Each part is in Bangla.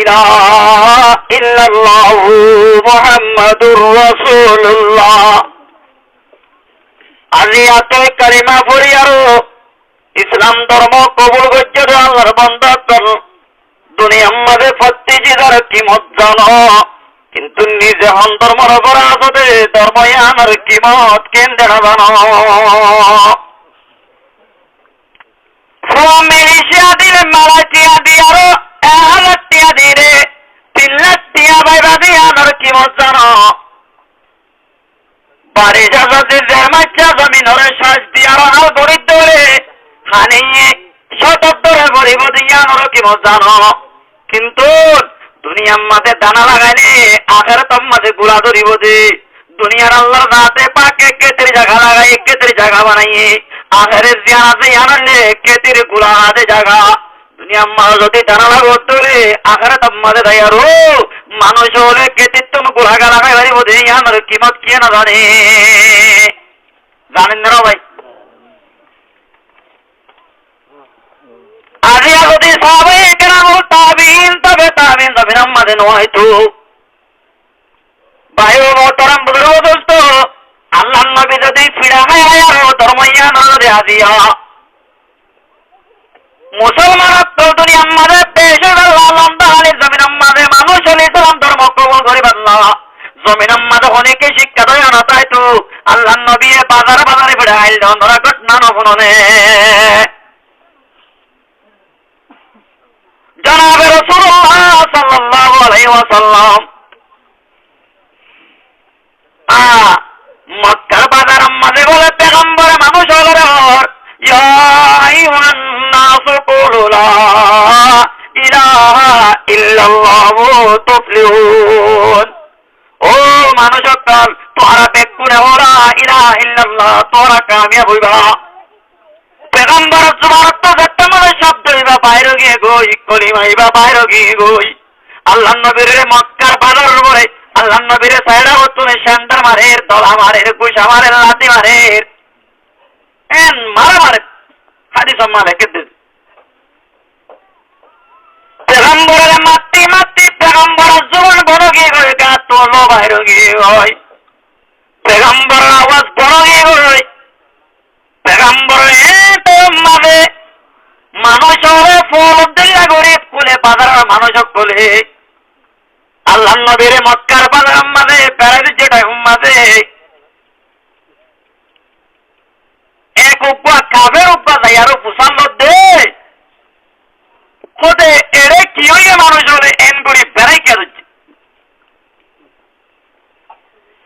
ইলাহা ইল্লাল্লাহু মুহাম্মাদুর রাসূলুল্লাহ। আজিয়াতে কালিমা পড়ি আরো ইসলাম ধর্ম কবুল করছে আল্লাহর বান্দা কর। দুনিয়ার মাঝে প্রত্যেক যার কিমত জানো, কিন্তু নিজে হন ধর্মের উপর আসতে ধর্ম আমার কিমত কেন্দ্র জানো। মিলিশিয়া দিলে মালাইশিয়া দিয়ে আরো 1,000 টিয়া দিলে 3 লাখ টিয়া ভাইবা দিয়ে আমার কিমত জানো। বাড়ি যাতে মাচ্চা জমিনরে শ্বাস দিয়ে আরো হাল গরিব ধরে হানিয়ে শতরে গরিব দিয়ে আমার কিমত জানো। কিন্তু দুনিয়ার মাঝে দানা লাগাইলে আখেরাতের মাঝে গুলা ধরিব যে। দুনিয়ার আল্লাহর রাতে পাকে কেতের জায়গা লাগাই কেতের জায়গা বানাইয়ে আখেরের জিয়ান আছে আনলে কেতের গুলা হাতে জায়গা। দুনিয়ার মাঝে যদি দানা লাগো তোলে আখেরাতের মাঝে দেয় আরো মানুষ হলে কেতির তুমি গুলা গা লাগাই পারিব যে আমার কিমত কে না জানে। জানেন না ভাই? আজিয়া যদি সবাই কেরাম তাবিন তবে তাবিন তবে আমাদের নয় তো বায়ু মোহতরম বুজুর্গ দোস্ত, আল্লাহ নবী যদি ফিরা হয় আর ধর্মইয়া নজরে আজিয়া মুসলমান তো দুনিয়ার মাঝে পেশে আল্লাহ তাআলা জমিনের মাঝে মানুষ হলে ইসলাম ধর্ম কবুল করিবার না। জমিনের মাঝে অনেকে শিক্ষা দেয় না, তাই তো আল্লাহ নবী বাজারে বাজারে ফিরে আইল ধরা ঘটনা নবনে জনাবে রাসূলুল্লাহ সাল্লাল্লাহু আলাইহি ওয়াসাল্লাম মক্কার বাজারের মাঝে বলে পেগম্বর মানুষ হলো রে ইয়া আইয়ুহান নাসু কুলু লা ইলাহা ইল্লাল্লাহু তুফলিহুন। ও মানুষ সকল তোরা বেকুনে ওরা ইলাহা ইল্লাল্লাহ তোরা কামিয়াব হইবা। পেগম্বর জুমার তো যেতে মানে শব্দ হইবা বাইরে গিয়ে গই কলিমা হইবা বাইরে গিয়ে গই। আল্লাহ নবীর মক্কার বাজার পরে আল্লাহ নবীর সাইডা তুমি সেন্টার মারের দলা মারের কুশা মারের লাতি মারের এন মারা মারে হাদিস মারে কেটে পেগম্বরের মাতি মাতি পেগম্বরের জীবন বড় গিয়ে গই গা তোলো বাইরে গিয়ে গই। পেগম্বরের আওয়াজ বড় গিয়ে গই। পেগম্বরের মাঝে মানুষ হলে ফুল দিল্লা গরিব কুলে বাজারের মানুষ কুলে আল্লাহ নবীর মক্কার বাজারের মাঝে প্যারাদি যেটা মাঝে এক উপা কাবের উপা যাই আরো পুষান দে খোদে এরে কি হইয়া মানুষ হলে এন গরি বেড়াই কে দিচ্ছে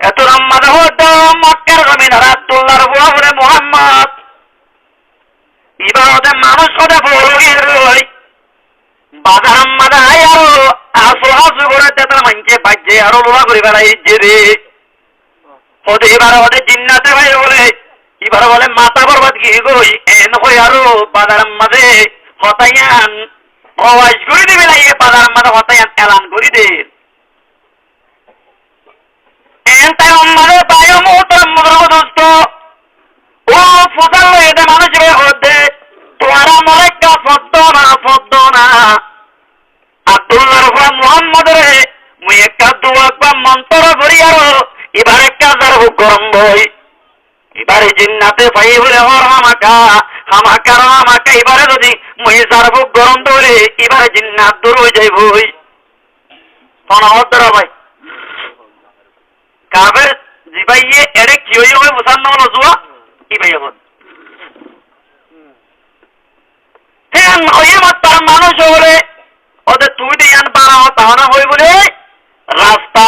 এত মাঝে হতো মক্কার জমিন আব্দুল্লাহর বুয়া বলে মুহাম্মদ এবার ওদের মানুষ হতে বড় রই বাজারের মাঝে আই আরো আসো আসো করে তেতার মানকে বাজে আরো লোলা করে বেড়াই যে রে ওদের এবার ওদের জিন্নাতে ভাই বলে এবার বলে মাথা বরবাদ গিয়ে গই এন হই আরো বাজারের মাঝে হতাইয়ান প্রবাস করে দিবে লাগিয়ে বাজারের মাঝে হতাইয়ান এলান করে দে এন তাই মাঝে বায়ু মোহতরম মুদ্রগ দোস্ত ও ফুসাল এটা মানুষ হতে তোরা মলেকা ফদ্দ না আব্দুল্লাহর উপর মুহাম্মদ রে মুই একটা দুয়া বা মন্ত্র করি আরো এবার একটা যার গরম বই এবারে জিন্নাতে পাই বলে হর হামাকা এবারে যদি মুই যার গরম ধরে এবারে জিন্নাত দূর হয়ে যাই বই তখন ভাই কাবের জিবাইয়ে এরে কি হয়ে মুসান্ন হলো জুয়া কি ভাই হল তার মানুষ হলে ওদের তুই দিয়ে বাড়া তাহলে হই বলে রাস্তা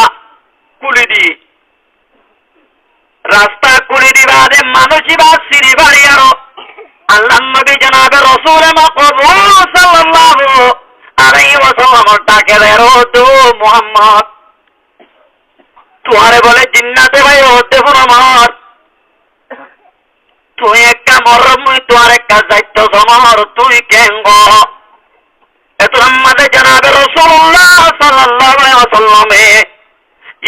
কুলি দিবা মানুষই বা সিঁড়ি বাড়ি আরো আল্লাহ নবী জনাবে রাসূল মাকবুল সাল্লাল্লাহু আলাইহি ওয়াসাল্লাম ডাকে রে তো মুহাম্মদ তুয়ারে বলে জিন্নাতে ভাই হতে ফরমাত তুই একটা মরম তুয়ার একটা দায়িত্ব সমর তুই কেন গো এত আমাদের জনাবে রাসূলুল্লাহ সাল্লাল্লাহু আলাইহি ওয়াসাল্লামে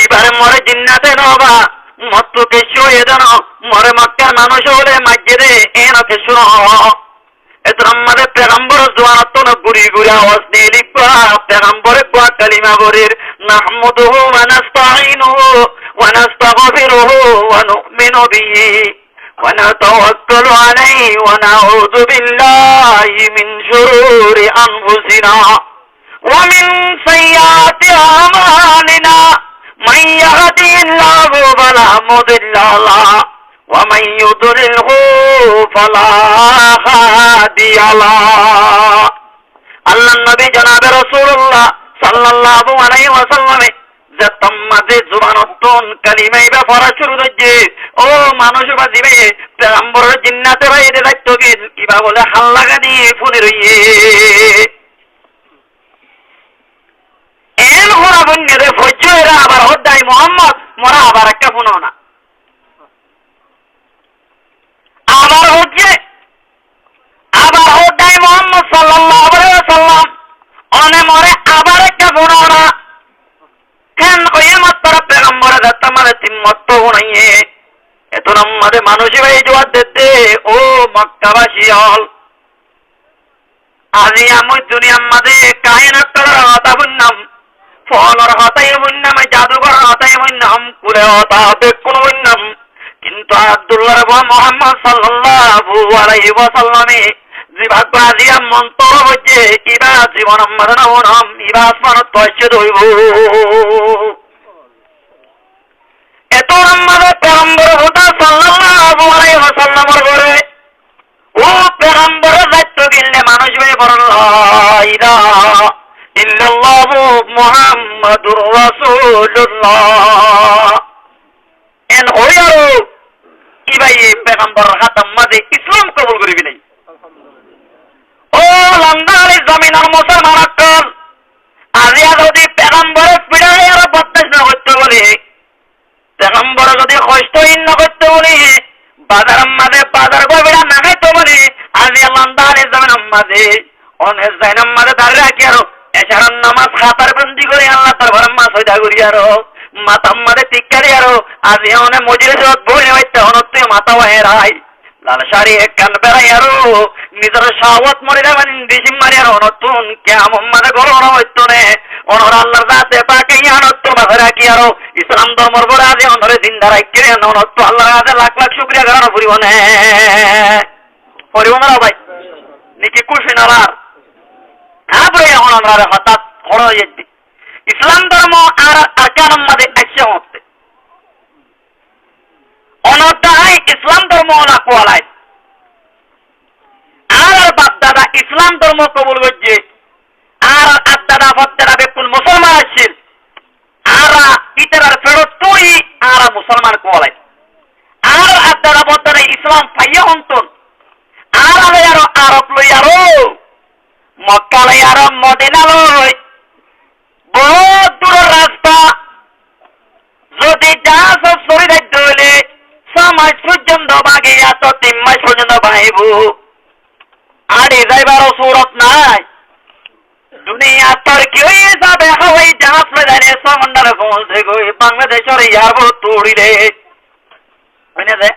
এবারে মরে জিন্নাতে নবা মত্তুকে শুয়ে জানো মরে মক্কার মানুষ হলে মসজিদে এনকে শুনো এতো আমাদের পেগম্বর জোয়ানত না গুড়ি গুড়ি আওয়াজ নিয়ে লিখবা পেগম্বরে কোয়া কালিমা গরির নাহমুদুহু ওয়া নাস্তাঈনুহু ওয়া নাস্তাগফিরুহু ওয়া নু'মিনু বিহি ওয়া নাতাওয়াক্কালু আলাইহি ওয়া নাউযু বিল্লাহি মিন শুরুরি আনফুসিনা ওয়া মিন সাইয়্যাতি আমালিনা মান ইয়াহদিহিল্লাহু ফালা মুদিল্লা লাহু ومن يضلله فلا هادي له আল্লাহ নবী জনাবে রাসূলুল্লাহ সাল্লাল্লাহু আলাইহি ওয়াসাল্লামে যে তোমাদের জুবানতন কালিমাই বা পড়া শুরু হচ্ছে ও মানুষ বাজিবে পেগম্বর জিন্নাতে বাইরে দায়িত্ব কিবা বলে হাল্লা গানি ফুনি রইয়ে এন হরা বন্যে ফজরা আবার হদাই মুহাম্মদ মোরা আবার একটা ফুনো না আবার হচ্ছে আবার হদাই মুহাম্মদ সাল্লাল্লাহু আলাইহি ওয়াসাল্লাম অনে মরে আবার একটা ফুনো না কেন ওই মাত্র পেগম্বর দত্ত মানে তিম্মত হইয়ে এত নম্বরে মানুষ ভাই জবাব দিতে ও মক্কাবাসী হল আজি আমি দুনিয়ার মাঝে কায়নাতের কথা বললাম ফলর হতাই বললাম জাদুঘর হতাই বললাম কুলে হতা বেকুন বললাম কিন্তু আব্দুল্লাহ মুহাম্মদ সাল্লাল্লাহু আলাইহি ওয়াসাল্লামে জিভাগ আজিয়া মন্ত্র হচ্ছে ইবা জীবন মরণম ইবা আসমান তৈছে হইব এত আমাদের পেগম্বর হতা সাল্লাল্লাহু আলাইহি ওয়াসাল্লামের ঘরে ও পেগম্বর দায়িত্ব দিলে মানুষ ভাই বলেন লা ইলাহা ইল্লাল্লাহু মুহাম্মাদুর রাসূলুল্লাহ এন হইও ইবাই পেগম্বর খাতাম মাঝে ইসলাম কবুল করিবি নাই ও লন্ডনের জমিনের মুসলমান আকল আজিয়া যদি পেগম্বরের পিড়াই আর বদমাশ না করতে বলে পেগম্বর যদি কষ্টহীন না করতে বলে বাজার মাঝে বাজার গবিরা না খাইতে বলে আজিয়া লন্ডনের জমিনের মাঝে অনেক জায়নার মাঝে দাঁড়িয়ে রাখি আরো এছাড়ার নামাজ খাতার বন্দি করে আল্লাহ তার ঘরের মাছ হইতা করি আরো মাতার মাঝে টিক্কারি আরো আজিয়া অনেক মজুরি বই হইতে অনত্য মাথা হেরাই লাল শাড়ি এক কান বেড়াই আরো নিজের সাহত মরে যাবেন ডিসিম মারি আর নতুন কেমন মানে গরম হইতো নে অনর আল্লাহর রাতে পাকে ইয়ানত্ব মাথা রাখি আরো ইসলাম ধর্মর বড় আজ অনরে জিন্দা রাখি অনত্ব আল্লাহর কাছে লাখ লাখ শুকরিয়া করানো পরিব না পরিব না ভাই নিকি খুশি না তারপরে এখন আমরা হঠাৎ খড় হয়ে যাচ্ছি ইসলাম ধর্ম আর আরকানের মধ্যে একশো হচ্ছে অনদায় ইসলাম ধর্ম না কোয়ালায় আর বাপ দাদা ইসলাম ধর্ম কবুল করছে আর আদাদা বাপদাদা বেকুল মুসলমান আসছিল আর ইতার ফেরত তুই আর মুসলমান কোয়ালায় আর আদাদা বাপদাদা ইসলাম পাইয়া হন্তন আর আরো আরব লই আরো মক্কা লই আরো মদিনা লই বহুত দূরের রাস্তা যদি যা সব শরীরে দলে 6 মাস পর্যন্ত বাগিয়া তো 3 মাস পর্যন্ত পাইব আর এ যাইবার সুরত নাই দুনিয়া তোর কি হয়ে যাবে হাওয়াই জাহাজ লইলে সমুদ্রে পৌঁছে গই বাংলাদেশের এয়ারপোর্ট তুড়িলে বুঝনে দে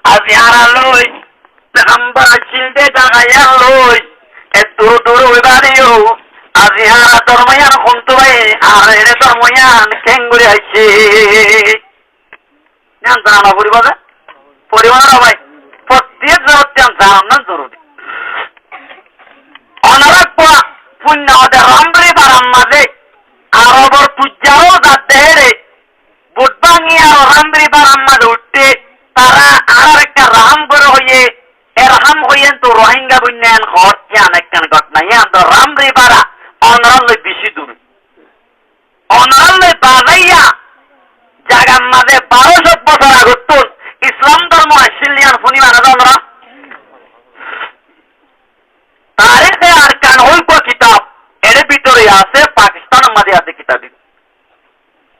আজ ইয়ারা লই পেগম্বর চিলতে জাগাইয়া লই এত দূর হইবারিও আজ ইয়ারা ধর্ময়ান খুনতো ভাই আর এর ধর্ময়ান কেঙ্গুরি আইছে জান জানা পরিবারে পরিবার ভাই প্রত্যেক জগৎ জানা জরুরি অনারাকবা পুণ্য ওদের রামবরি বারাম মাঝে আরবর তুজ্জারও যাতে হেরে বুটবাঙ্গি আর রামবরি বারাম মাঝে উঠতে তারা আর একটা রাম করে হইয়ে এরহাম হইয়েন তো রোহিঙ্গা বুন্যান হচ্ছে অনেকখান ঘটনা ইয়ান তো রামবরি বারা অনারালয় বেশি দূর অনারালয় বাজাইয়া জাগার মাঝে 1200 বছর আগত ইসলাম ধর্ম আসছিল ইয়ান শুনি মানা আমরা তারিখে আর কান হইব কিতাব এর ভিতরে আছে পাকিস্তানের মাঝে আছে কিতাব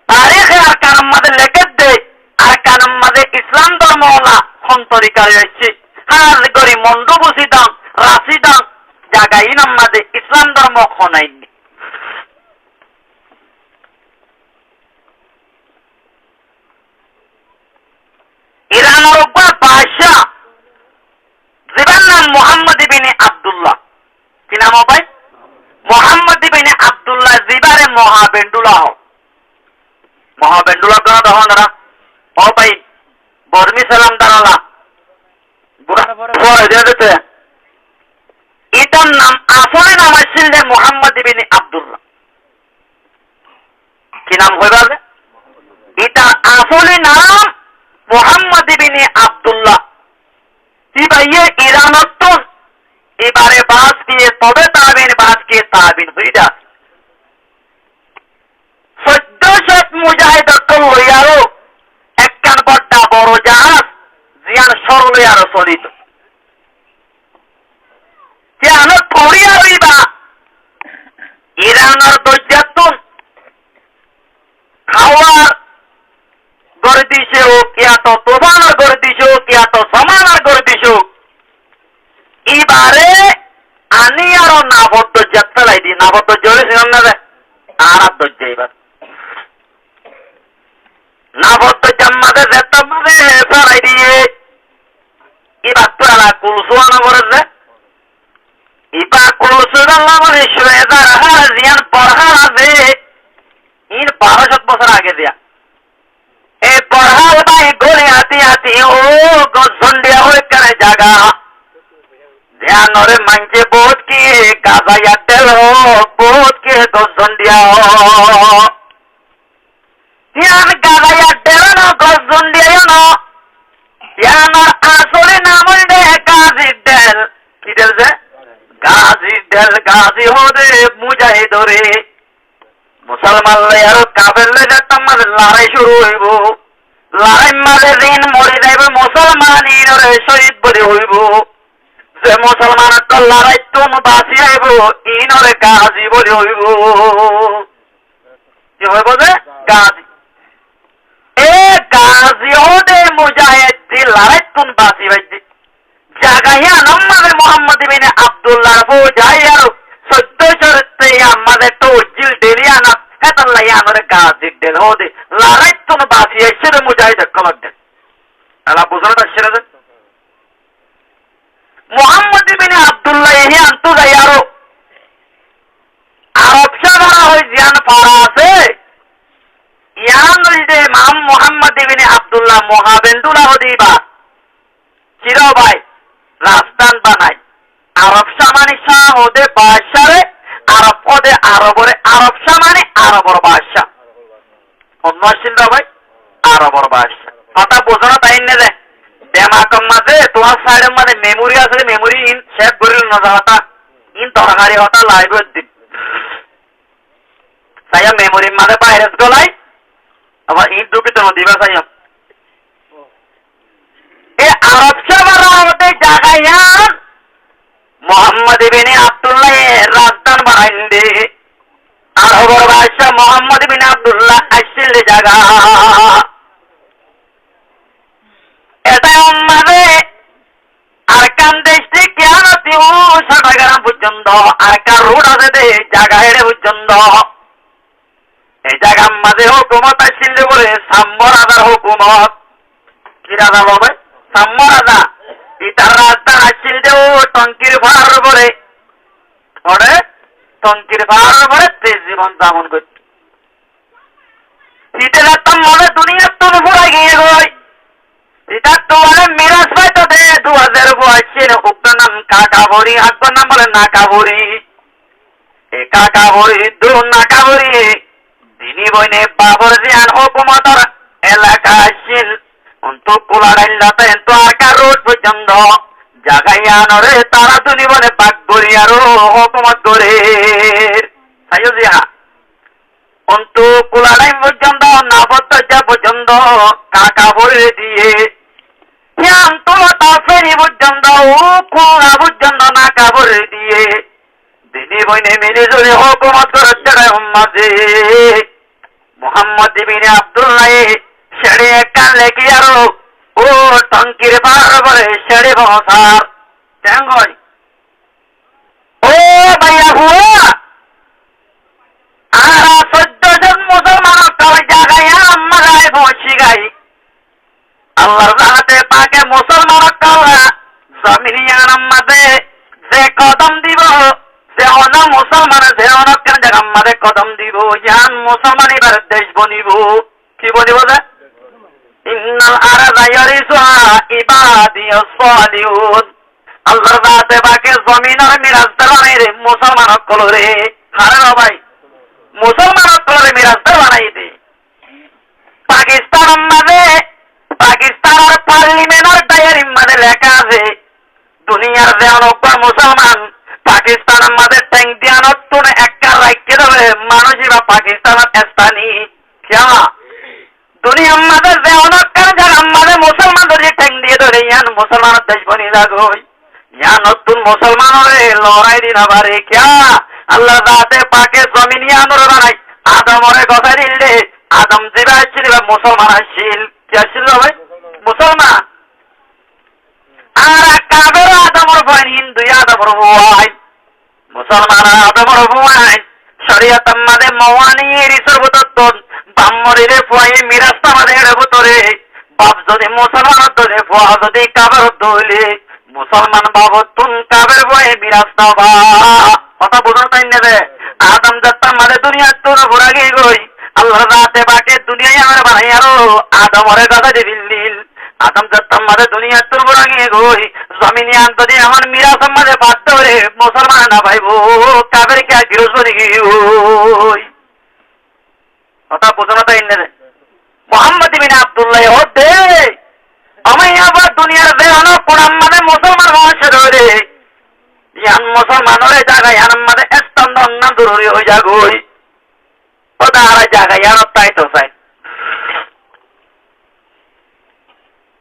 তারিখে আর কানের মাঝে লেখে দেয় আর কানের মাঝে ইসলাম ধর্ম না সন্তরিকারে আসছে হাজ গরি মন্দ বসিদাম রাশিদাম জায়গা ইনাম মাঝে ইসলাম ধর্ম খনাইনি ইরানের বাদশাহ যার নাম মুহাম্মদ ইবনে মহাবেন্ডুলা হও মহাবেন্ডুলা কেন তখন না ও ভাই বর্মি সালাম দাঁড়ালা এটার নাম আসলে নাম আসছিল যে মোহাম্মদ ইবিন আব্দুল্লাহ কি নাম হইবা যে এটা আসলে নাম মোহাম্মদ ইবিন আব্দুল্লাহ ইবাইয়ে ইরানত্তন এবারে বাস দিয়ে তবে তাবিন হইয়া 1400 মুজাহিদ হইয়ারও একখান বড্ডা বড় জাহাজ জিয়ান সরল আরো চলিত জিয়ান পড়িয়া হইবা ইরানের দৈর্যাতুন খাওয়ার গর্দিছে হোক ইয়া তো তোফানের গর্দিছে হোক ইয়া তো সমানের গর্দিছে হোক এবারে আনি আরো নাবদ্ধ যাত্রালাই দি নাবদ্ধ জোরে ছিলাম না আর ধৈর্য এবার নাবদ্ধ জাম্মাদের যেতাম মানে সরাই দিয়ে এবার তো এলা কুলসুয়ানো করেছে এবার কুলসুয়াল্লাহ মানে সুয়েদার জিয়ান পড়হার আছে ইন 1200 বছর আগে দিয়া এই পড়হাল ভাই গড়ে হাতি ও গজন্ডিয়া হয়ে কেন জায়গা ধ্যানরে মানছে বোধ কি গাজাইয়া তেল বোধ কে গজন্ডিয়া ধ্যান গাজাইয়া তেল ন গজন্ডিয়া ন ধ্যানর আসলে নাম দে গাজি দেল কি দেল যে গাজি হদে মুজাহিদ রে মুসলমান লে আর কাফের লে যেতাম মাঝে লড়াই শুরু হইব লড়াই মাঝে দিন মরে যাইব মুসলমান ইনরে শহীদ বলে হইব যে মুসলমান তো লড়াই তুন বাঁচি আইব ইনরে গাজি বলে হইব কি হইব যে গাজি এ গাজি হদে মুজাহিদ দি লড়াই তুন বাঁচি বাইদি জাগাইয়া নম্মাদের মোহাম্মদ ইবিন আব্দুল্লাহ ফো যাই আর 1400 আমাদের তো জিল ডেলিয়ানা হেতাল্লাহ ইয়ানরে গাজি দেল হদে লড়াই তুন বাঁচি আইছে রে মুজাহিদ কলক দেন আলা বুঝাটা সেরে দেন মোহাম্মদ ইবিন আব্দুল্লাহ ইহি আনতো যাই আরো আরব সাগরা হই জিয়ান পাড়া আছে ইয়ান হইছে মাম মোহাম্মদ ইবিন আব্দুল্লাহ মহাবেন্ডুলা হদিবা চির ভাই রাজস্থান বানাই আরব সামানি শাহ হদে বাদশারে আরব হদে আরবরে আরব সামানি আরবর বাদশা অন্য চিন্তা ভাই আরবর বাদশা কথা বোঝানো তাই না যে দেমাকম মাঝে তোমার সাইডের মাঝে মেমোরি আছে মেমোরি ইন সেভ করিল না যাওয়াটা ইন তরকারি হতা লাইভ দিন সাইয়া মেমোরির মাঝে ভাইরাস গলাই আবার ইন দুপিত দিবা সাইয়া এ আরব সাগরা হতে জাগাইয়া মোহাম্মদ ইবিন আব্দুল্লাহ রাজধান বানাইন্দে আরবর বাদশা মোহাম্মদ ইবিন আব্দুল্লাহ আসছিল জায়গা এটা উম্মাদে আরকান দেশটি কেয়ামতি ও সাটাগ্রাম পর্যন্ত আরকান রোড আছে দে জায়গা হেড়ে পর্যন্ত এই জায়গার মাঝে হুকুমত আসছিল বলে সাম্য রাজার হুকুমত কি রাজা বলবে সাম্য রাজা পিতার রাজধান আসছিল যে ও টঙ্কির ভাড়ার উপরে ওরে টঙ্কির ভাড়ার উপরে তেজ জীবন যাপন করত শীতে রাখতাম মনে দুনিয়ার তো ফুরাই গিয়ে গই পিতার তো বলে মিরাজ পাই তো দে 2000 বয়সের উক্ত নাম কাকাবরি আকবর নাম বলে নাকাবরি এ কাকাবরি দু নাকাবরি দিনী বইনে বাবর জিয়ান হুকুমতর এলাকা আসছিল অন্তু কুলাড়াইলাতে তো আকার রোড পর্যন্ত জাগাইয়ানরে তারা দুনি বনে বাঘ গড়ি আরো হুকুমত করে সাইও জিয়া অন্তু কুলাড়াই পর্যন্ত নাবদ্দা পর্যন্ত কাকা বলে দিয়ে ফেরি পর্যন্ত ও কুলা পর্যন্ত নাকা বলে দিয়ে দিনী বইনে মিলে জুড়ে হুকুমত করছে মাঝে মোহাম্মদ ইবিন আব্দুল্লাহ সেড়ে কান লেগে আরো ও টঙ্কির পার করে সেড়ে বসার ট্যাঙ্গই ও ভাইয়া হুয়া আর 14 মুসলমান কয় জায়গায় আমরা বসি গাই আল্লাহর রাতে পাকে মুসলমান কওয়া জমিনিয়ার মাঝে যে কদম দিব সে অন্য মুসলমান যে অন্য জায়গার মাঝে কদম দিব হইব, ইয়ান মুসলমান এবার দেশ বনিব। কি বনিব যে? ইন্নাল আরদা ইয়ারিসুহা ইবাদিয়াস সালিহুন। আল্লাহর জাতে বাকে জমিনের মিরাজদার বানাই দে মুসলমান সকলরে। হারে ভাই, মুসলমান সকলরে মিরাজদার বানাই দে। পাকিস্তানের পার্লিমেন্টের ডায়েরির মধ্যে লেখা আছে, দুনিয়ার যে অনব্য মুসলমান পাকিস্তানের মাঝে ট্যাঙ্ক দিয়া নতুন একটা রাখতে দেবে মানুষই বা পাকিস্তানের স্থানী क्या দুনিয়ার মাঝে যে অনক্কার যারা মাঝে মুসলমান যদি ট্যাঙ্ক দিয়ে ধরে ইয়ান মুসলমানের দেশ বনি যাগই, ইয়া নতুন মুসলমানরে লড়াই দিন আবারে क्या আল্লাহ জাতে পাকে জমিন ইয়ানুর বানাই আদমরে গছাই দিলে আদম জিবা ছিল মুসলমান আসিল। কি আসিল ভাই? মুসলমান। আর কাবের আদমর ভয় হিন্দু আদমর ভয়, মুসলমান আদমর ভয় শরীয়তের মাঝে মওয়ানির সর্বতত্ত্ব বাম্মরিরে ভয় মিরাস্তা মাঝে এর ভিতরে বাপ যদি মুসলমান ধরে ভয় যদি কাবের ধরলে মুসলমান বাবতুন কাবের ভয়ে মিরাস্তা বা কথা বুঝুন তাই নেবে। আদম যাত্রার মাঝে দুনিয়ার তোর ঘোরা গিয়ে গই আল্লাহ রাতে বাকে দুনিয়ায় আমার বানাই আরো আদমরে কথা দিল্লিল আদম যাত্রার মাঝে দুনিয়ার তোর ঘোরা গিয়ে গই জমিনে আন্তদি আমার মিরাসের মাঝে বাদ ধরে মুসলমান না ভাইব কাবের কে গিরস বনি গিয়ে কথা বুঝুন তাই নেবে। মোহাম্মদ বিন আব্দুল্লাহ হতে আমি আবার দুনিয়ার যে অনেক কোরআন মানে মুসলমান মানুষের ধরে ইয়ান মুসলমানের জায়গায় ইয়ান মানে স্তম্ভ অন্য দূরে হয়ে যাগই ও তার জায়গায় ইয়ান তাই তো চাই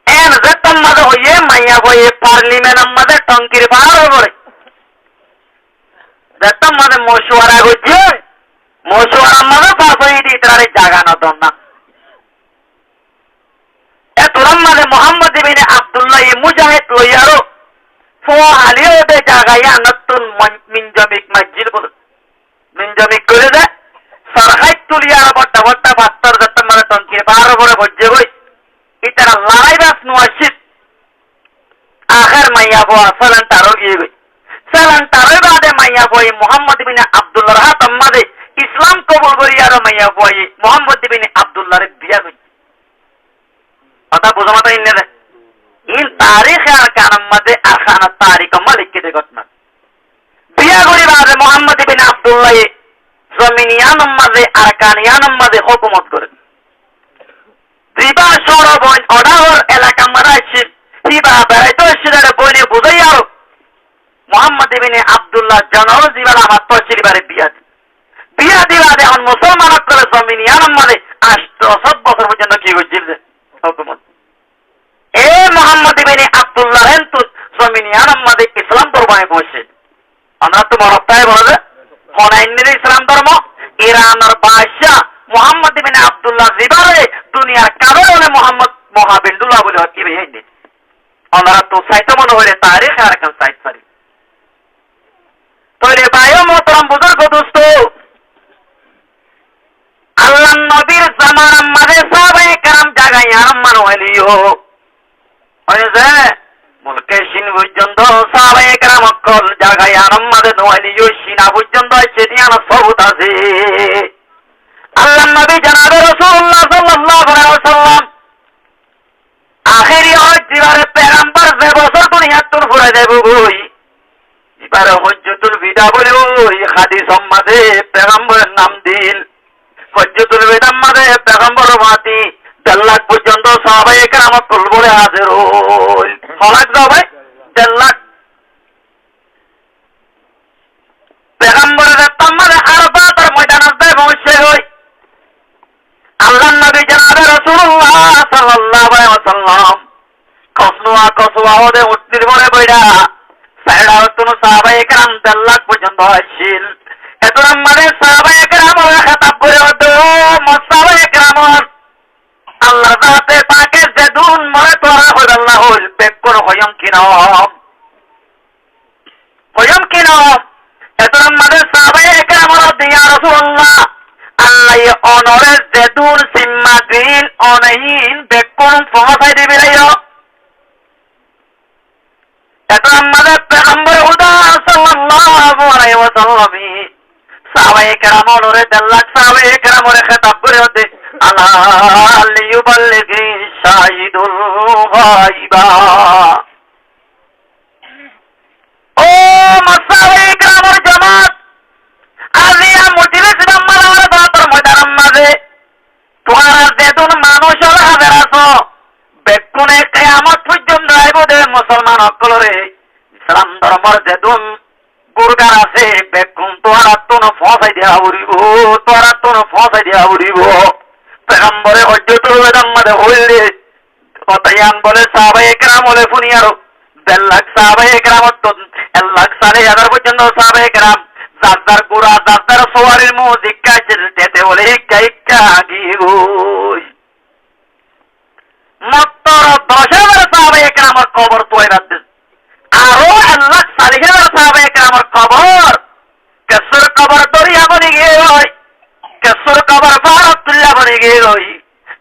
এন যে তোমাদের হইয়ে মাইয়া বইয়ে পার্লিমেন্টের মধ্যে টঙ্কির পাহাড় করে যে তোমাদের মশুয়ারা হচ্ছে মশুয়ারার মধ্যে পাশ হয়ে দিই তার জায়গা নতুন না এতরম মানে মোহাম্মদ বিন আব্দুল্লাহ মুজাহিদ লইয়ারো ফোয়ালিও দে জায়গায় নতুন মিনজমিক মসজিদ বলে মিনজমিক করে দে সরহাই তুলিয়ার বড়টা বড়টা বাত্তর যত মানে টঙ্কির পাহাড় করে বসে গই ইতারা লড়াই বাস নোয়াশিদ আখের মাইয়া বোয়া সালান তারও গিয়ে গই সালান তারও বাদে মাইয়া বই মোহাম্মদ বিন আব্দুল্লাহর হাত আমাদে ইসলাম কবুল করিয়ারও মাইয়া বই মোহাম্মদ বিন আব্দুল্লাহর বিয়া গই কথা বুঝো মতো ইন্নে দে ইন তারিখ আর কানার মধ্যে আখানা তারিখ মালিক কে ঘটনা বিয়া করি বাদে মোহাম্মদ বিন আব্দুল্লাহ জমিনিয়ানের মাঝে আর কানিয়ানের মাঝে হুকুমত করে রিবা সরবন অডাহর এলাকা মারাইছে রিবা বেড়াইতে সেটা বলে বুঝাই আরো মোহাম্মদ বিন আব্দুল্লাহ জানাও জীবন আমার তসির বারে বিয়া দিবা এখন মুসলমান করে জমিনিয়ানের মাঝে 8 বছর পর্যন্ত কি করছিল হুকুমত এ মোহাম্মদ বিন আব্দুল্লাহ হেন্তু জমিনিয়ানের মাঝে ইসলাম ধর্মে বসে আমরা তো মরক্কায় বলে হনাইনের ইসলাম ধর্ম ইরানের বাদশাহ মোহাম্মদ বিন আব্দুল্লাহ জিবারে দুনিয়ার কারো হলে মোহাম্মদ মহাবিন্দুল্লাহ বলে হচ্ছে বেহেন্দি আমরা তো সাইতে মনে হলে তারিখ আর এখন সাইট সারি তৈরি বায়ু মোহতরম বুজুর্গ দোস্ত আল্লাহ নবীর জামানার মাঝে সাহাবায়ে কেরাম জায়গায় আরম্মান হইলিও হয়েছে মুলকে সিন পর্যন্ত সাহাবায়ে কেরাম অকল জায়গায় আরম্মাদে হইলিও সিনা পর্যন্ত সেদিয়ান সবুত আছে আল্লাহ নবী জনাবে রাসূলুল্লাহ সাল্লাল্লাহু আলাইহি ওয়াসাল্লাম আখেরি হজ জিবারে পেগম্বর যে বছর দুনিয়া তোর ফুরাই দেব গই এবারে হজ্জতুল বিদা বলে ওই হাদিস মাঝে পেগম্বরের নাম দিল হজ্জতুল বিদা মাঝে পেগম্বর মাতি 1.5 লাখ পর্যন্ত সাহাবায়ে কেরাম কল বলে হাজির হল হলাক দাও ভাই 1.5 লাখ পেগম্বরের তাম্মারে আরবাতের ময়দানে দেয় পৌঁছে হই আল্লাহ নবী জনাবে রাসূলুল্লাহ সাল্লাল্লাহু আলাইহি ওয়াসাল্লাম কসওয়া ওদে উঠতির পরে বইরা সাইডা তুনো সাহাবায়ে কেরাম 1.5 লাখ পর্যন্ত আসিল এতরাম মানে সাহাবায়ে কেরাম ওরা খেতাব করে ওদো মুসাহাবায়ে কেরাম আল্লাহ জাতে পাকে যেদুন মরে তোরা হল আল্লাহ হল বেকর হয়ম কিনাম এতরাম মানে সাহাবায়ে কেরাম দিয়া রাসূলুল্লাহ আল্লাহ অনরে যেদুন সিম্মা গ্রিল অনহীন বেকর পৌঁছাই দিবে লাইও এতরাম মানে পেগম্বর হুদা সাল্লাল্লাহু আলাইহি ওয়াসাল্লাম সাহাবায়ে কেরামরে 1.5 লাখ সাহাবায়ে কেরামরে খেতাব করে হতে আল্লাহ লিয়ুবাল্লিগি শাহিদুল গায়বা। ও সাহাবায়ে কেরামর জামাত, আজিয়া মজলিস বাম্মালার বাতর ময়দানের মাঝে তোমরা যেদুন মানুষ হাজার আছো বেকুনে কিয়ামত পর্যন্ত আইব দে মুসলমান সকলরে ইসলাম ধর্মর যেদুন গুরগার আছে বেকুন তোরা তোন ফসাই দিয়া উড়িব, তোরা তোন ফসাই দিয়া উড়িব। পেগম্বরে হজ্জতুল ওয়াদার মধ্যে হইলে কতায়ান বলে সাহাবায়ে কেরাম বলে ফুনি আরো 1.5 লাখ সাহাবায়ে কেরাম তো 1 লাখ 4,500 পর্যন্ত সাহাবায়ে কেরাম যার গোড়া যার সওয়ারির মু জিজ্ঞাসা যেতে বলে ইক্কা গিয়ে মাত্র 10,000 সাহাবায়ে কেরামের কবর তৈরি দিন, আরো 1 লাখ 40,000 সাহাবায়ে কেরামের কবর কেসর কবর দরিয়া বনে গিয়ে হয়, কেসর কবর ফারতুল্লাহ বনে গিয়ে হয়,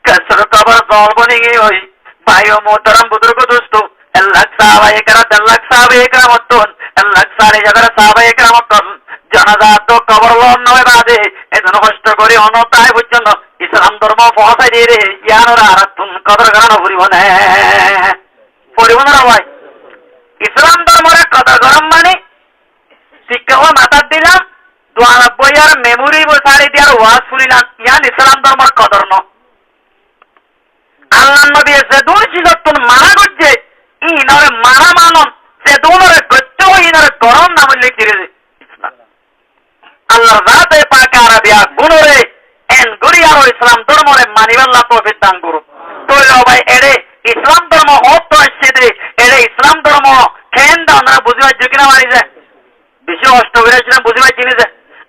কেসর কবর জল বনে গিয়ে হয়। ভাই ও মোহতারাম বুজুর্গ দোস্ত 1 লাখ সাহাবায়ে কেরাম 1.5 লাখ সাহাবায়ে কেরাম মতন 1 লাখ 40,000 সাহাবায়ে কেরাম মতন জানাজা তো কবর লন নয় বাদে এজন্য কষ্ট করে অনতায় পর্যন্ত ইসলাম ধর্ম পৌঁছাই দিয়ে রে ইয়ানোরা আর তুন কদর গানো পরিবনে পরিবনে ভাই ইসলাম ধর্মের কদর গরম মানে শিক্ষক মাথার দিলাম 92 মেমোরি বসারি দিয়ার ওয়াজ শুনিলাম ইয়ান ইসলাম ধর্মের কদর ন আল্লাহ নবী যেদুন ছিল তুন মানা করছে ইনরে মানা মানন সেদুনরে গচ্চ ইনরে গরম না বললে কি রে আল্লাহর জাতে পাক আরবিয়া গুণরে এন গরিয়ার ইসলাম ধর্মরে মানিবাল্লাহ তৌফিক দান করুন। তৈল ভাই এড়ে ইসলাম ধর্ম অর্থ আসছে দে এড়ে ইসলাম ধর্ম খেন দাও না বুঝিবার যোগ্য না মারি যায় বেশি কষ্ট করে বুঝিবার জিনিস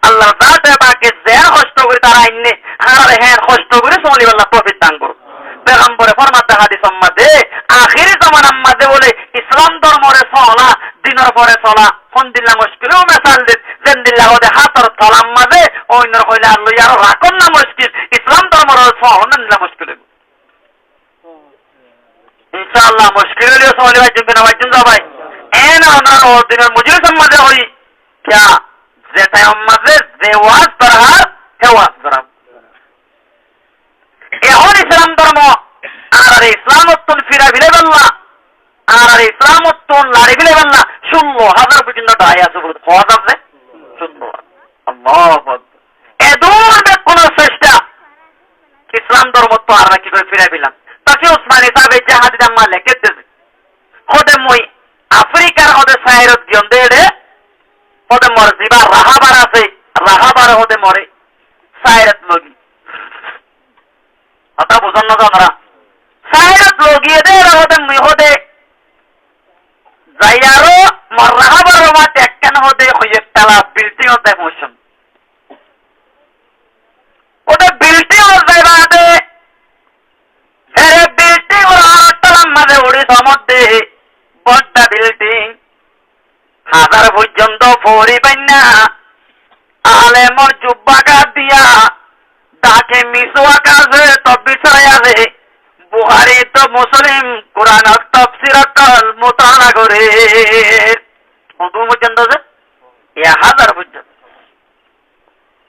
আল্লাহর জাতে পাকে যে কষ্ট করে তারা আইনে আর হ্যাঁ কষ্ট করে মানিবাল্লাহ তৌফিক দান করুন। পেগম্বরে ফরমাতে হাদিস সম্মাদে আখিরি জামানার মাঝে বলে ইসলাম ধর্মরে চলা দিনের পরে চলা কোন দিল্লা মুশকিলও মেসাল দিন যেন দিল্লা ওদের হাতর তলাম মাঝে অন্যর কইলে আল্লাহ আর রাখুন না মুশকিল ইসলাম ধর্মর চলা দিল্লা মুশকিল ইনশাআল্লাহ মুশকিল হলেও চলে ভাই জন্য ভাই জন্য ভাই এন ওনার ও দিনের মজলিসের মাঝে হই क्या যেটা মাঝে যে ওয়াজ দরকার হে ওয়াজ দরকার এখন ইসলাম ধর্ম আর ইসলামত্তুন ফিরা বিলে বললা আর ইসলামত্তুন লাড়ি বিলে বললা 16,000 পর্যন্ত দায় আছে বলতে খোয়াজ আছে 16,000 আল্লাহু আকবার এদুন কোন চেষ্টা ইসলাম ধর্ম তো আর কি করে ফিরা বিলাম তাকে ওসমানী সাহেব যে হাদিস আম্মা লেখে দিয়েছে খোদে মই আফ্রিকার ওদে সাইরত গন্দে রে ওদে মরজিবা রাহাবার আছে রাহাবার ওদে মরে সাইরত লগি কথা বুঝুন না তোমরা সাইরত লগিয়ে দে হদে যাইয়ারো মরহাবার মাতে একখান হদে হইয়েতালা বিল্ডিং হতে মোশন ওটা বিল্ডিং হতে বাদে এরে বিল্ডিং ওর আটলাম মাঝে উড়ি সমুদ্রে বড়টা বিল্ডিং হাজার পর্যন্ত পরিবেন না আলেমর জুব্বাকা দিয়া তাকে মিসওয়া কাজে তো বিষয় আছে বুখারী তো মুসলিম কোরআন তাফসীরত মুতালা করে কত পর্যন্ত আছে 1000 পর্যন্ত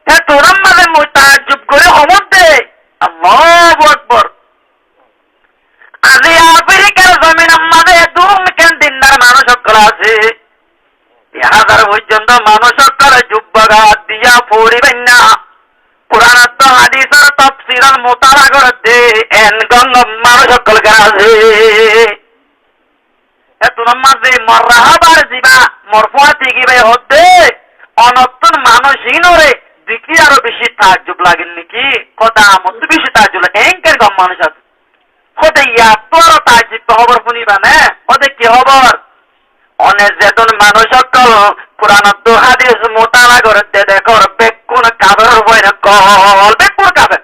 তা তোরাম মানে মুতাজ্জব করে হমতে আল্লাহু আকবার আজি আফ্রিকার জমিন আমাদের দুম কেন দিনদার মানুষ সকল আছে 1000 পর্যন্ত মানুষ সকল জুব্বাকা দিয়া পড়িবেন না কোরআন তো হাদিসের তাফসীরের মুতালা করতে এন গঙ্গ মানুষ সকল আছে এত নামাজে মরহাবার জিবা মরফুয়াতি গিবে হতে অনতন মানসিনরে দেখি আরো বেশি তাজ্জুব লাগেন নাকি কথা মত বেশি তাজ্জুব লাগে এনকের গম মানুষ আছে হতে ইয়া তোর তাজ্জুব খবর শুনিবা না হতে কি খবর অনেক যেতন মানুষ সকল কোরআন তো হাদিস মুতালা করতে দেখো বেকুন কাবের বইরা কল বেকুন কাবের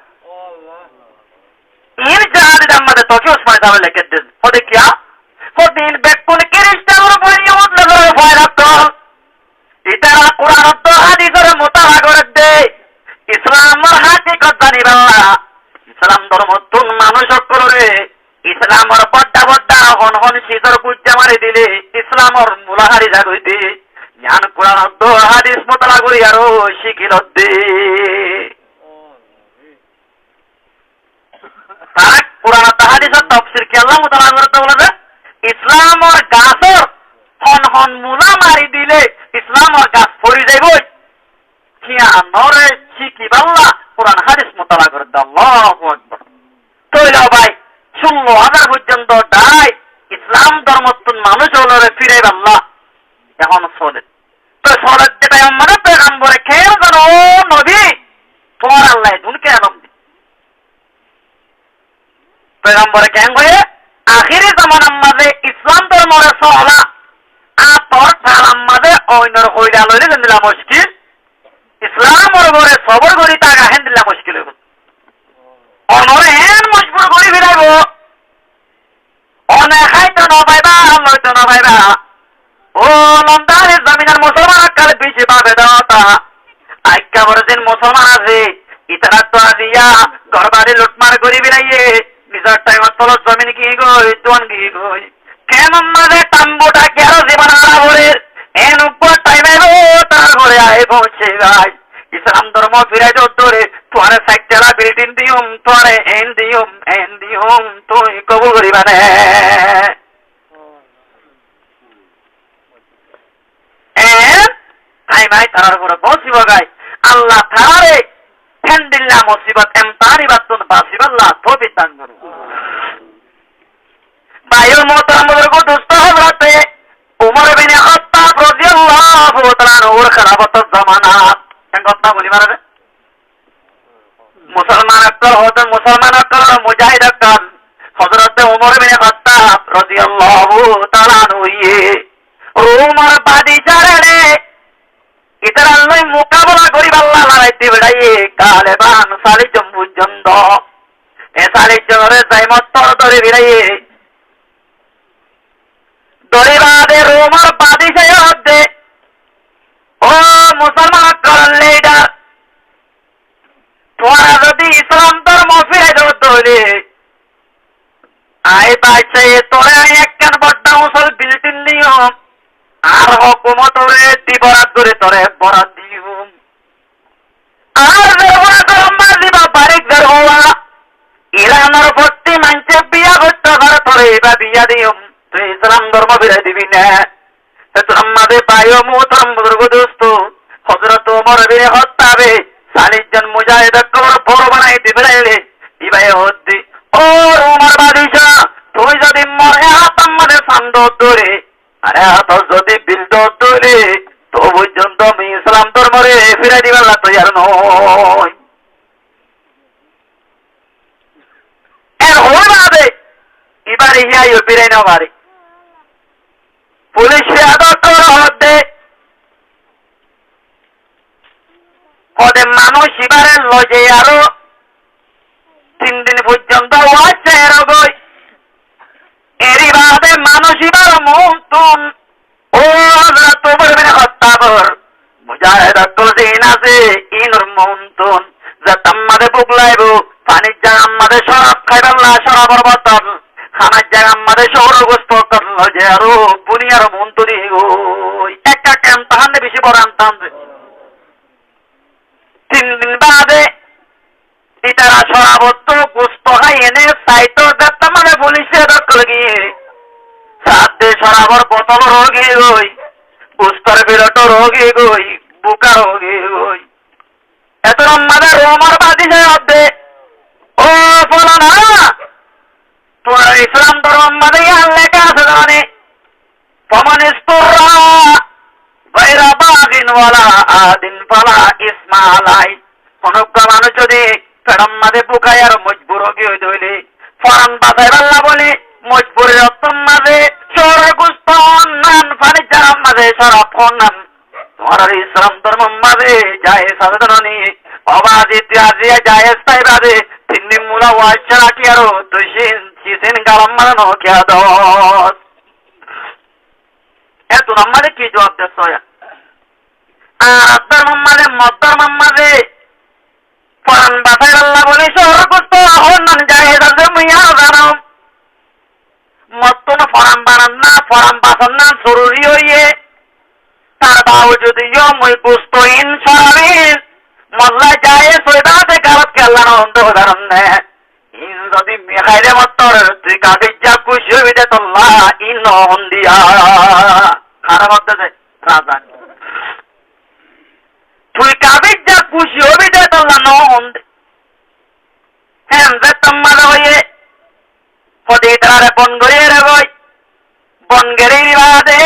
ইন জাহাদি দাম্মাদে তোকে ওসমান সাহেব লিখে দেন হতে কিয়া হদিন বেকুন খ্রিস্টানের বইরা মুতলা বইরা কল ইতারা কোরআন তো হাদিসের মুতালা করতে ইসলামের হাকিকত জানিবা ইসলাম ধর্ম তুন মানুষ সকল রে ইসলামের বড্ডা বড্ডা হন হন সিজর গুজ্জা মারি দিলে ইসলামের মুলাহারি জাগইতে ইয়ান কোরআন তো হাদিস মোতালা করি আরো শিখিল দে তারা কোরআন হাদিসের তাফসীর কি আল্লাহ মোতালা করতে বলে ইসলামর গাছর হন হন মুলা মারি দিলে ইসলামর গাছ পড়ি যাইব কিয়া নরে শিখি বাল্লা কোরআন হাদিস মোতালা করে দে আল্লাহু আকবার তৈল ভাই 16,000 পর্যন্ত ডাই ইসলাম ধর্মতুন মানুষ হলরে ফিরে বাল্লা এখন চলে তো চলে যেটা মানে পেগাম্বরে খেয়ে জানো নবী তোমার আল্লাহ দুনকে আলম দি পেগাম্বরে কেন হয়ে আখিরি জামানার মাঝে ইসলাম ধর্মরে চলা আর তোর সালাম মাঝে অন্যর হইলা লইলে দিলা মুশকিল ইসলামর ঘরে সবর করি তা গাহেন দিলা মুশকিল হইব অনরে হেন মজবুর করি ফিরাইব অনে খাইতে ন পাইবা লইতে ন পাইবা ও লন্ডনের জমিনের মুসলমান কাল বেশি পাবে দাওতা আইকা বড়দিন মুসলমান আছে ইতারা তো দিয়া ঘর বাড়ি লুটমার করি ফিরাইয়ে নিজের টাইমত তল জমিন কি গই তোন কি গই কেমন মাঝে তাম্বুটা কেরো জীবন হারা বলে এন উপর টাইমে তার ঘরে আয় পৌঁছে গাই ইসলাম ধর্ম ফিরাই ধরে তোরে সাইকেলা বিল্ডিং দিউম তোরে এন দিউম তুই কবুল করিবা নে তাই ভাই তার উপরে বসিব গাই আল্লাহ তারে ফেন্দিল্লা মুসিবত এমতানি বাতুন বাসিবাল্লাহ তৌফিক দান করুন ভাইয়ের মোহতারামদের কো দোস্ত হযরতে উমর ইবনে খাত্তাব রাদিয়াল্লাহু তাআলা ওর খেলাফতের জামানা কেন কথা বলি মারে মুসলমান একটা হতে মুসলমান একটা মুজাহিদ একটা হযরতে উমর ইবনে খাত্তাব রাদিয়াল্লাহু তাআলা হইয়ে উমর বাদিজারে ইতার আল্লাহ মোকাবেলা করি আল্লাহ লড়াইতে বেড়াইয়ে কালেবান সালি জম্বুজন্দ এ সালি জরে জাইমত্তর ধরে বেড়াইয়ে দরিবাদে রোমার বাদিশায় হচ্ছে ও মুসলমান করার লিডার তোরা যদি ইসলাম ধর্ম ফিরে ধরলে আই বাচ্চাই তোরা একখান বড্ডা মুসল বিল্ডিং নিয়ম আর হুকুমতরে দিবরাত করে তোরে বরাত দিও আর দেওয়া গরমা দিবা বারিক দর হওয়া ইরানের ভর্তি মানছে বিয়া করতে পারে তোরে বা বিয়া দিও তুই ইসলাম ধর্ম ফিরে দিবি না ইসলাম মাঝে পাইও মোহতারাম বুজুর্গ দোস্ত হযরত ওমর ইবনে খাত্তাবে 40 জন মুজাহিদ কবর বড় বানাইতে ফেরাইলে ইবাই হদ্দি ও ওমর বাদিশা তুই যদি মরে হাতাম মানে সান্দ ধরে আরে হাত যদি বিলদ ধরে তো পর্যন্ত আমি ইসলাম ধর্মরে ফিরে দিবার না তৈয়ার নয় এর হয়ে যাবে এবারে ইহাইও ফিরে না পারে পুলিশে আদত হতে পদে মানুষ এবারে লজে আরো 3 দিন পর্যন্ত ওয়াচ্ছে এরগই এরই বাদে মানুষ এবার মন্তুন ও তোমার মেনে হত্যাবর মুজাহিদ দিন আছে ইনুর মন্তুন যা তাম্মাদে বুকলাইব পানির জায়গা আমাদের সরাব খাইবার না সরাবর বতন খানার জায়গা আমাদের শহর গোস্ত করল যে আরো বুনি আরো মন্তুরি ওই একটা ক্যাম্প তাহানে বেশি বড় আনতাম 3 দিন বাদে ইতারা সরাবত গোস্ত খাই এনে সাইতো যাত্রা মানে পুলিশে দখল গিয়ে সাথে সরাবর বোতল রোগী গই গোস্তর বিরট রোগী গই বুকা রোগী গই এত আমাদের রোমার বাদি যায় হবে ও বলো না তোমার ইসলাম ধর্ম মানে লেখা আছে জানে ফমানিস্তুরা গায়রা বাগিন ওয়ালা আদিন ফালা ইসমালাই কোন মানুষ যদি ফেরাম মাঝে বুকায় আর মজবুর হয়ে হইলে ফরান বাজায় আল্লাহ বলে মজবুরের রক্তম মাঝে সর গুস্ত নান ফানির জানাম মাঝে সরাব নান তোমার ইসলাম ধর্ম মাঝে যায় সাধারণী অবাধি তিয়াজিয়া যায় স্থায়ী বাদে 3 দিন মুলা ওয়াইছা রাখি আরো 200 গালাম মারানো খেয়া দশ এত আমাদের কি জবাব দেশ আর আব্দার মাম্মাদে মদ্দার মাম্মাদে ফরান বাসায় আল্লাহ বলে শহর করতো নান জাহেদ আছে মুইয়া জানাও মত্তন ফরান বানান না ফরান বাসান না জরুরি হইয়ে তার বাবা যদিও মই বুঝতো ইনসাবিল মল্লা যায় সৈদাতে কারত কেল্লানো অন্ধ কারণে ইন যদি মেহাইরে মতর তুই কাকে যা খুশি হবি দে তোল্লা ইন হন্দিয়া খারাপ হতে রাজা তুই কাকে যা খুশি হবি দে তোল্লা ন হন্দি হ্যাঁ যে তোমার হয়ে হদি তারে বন গড়িয়ে রে বই বন গেড়ি বাদে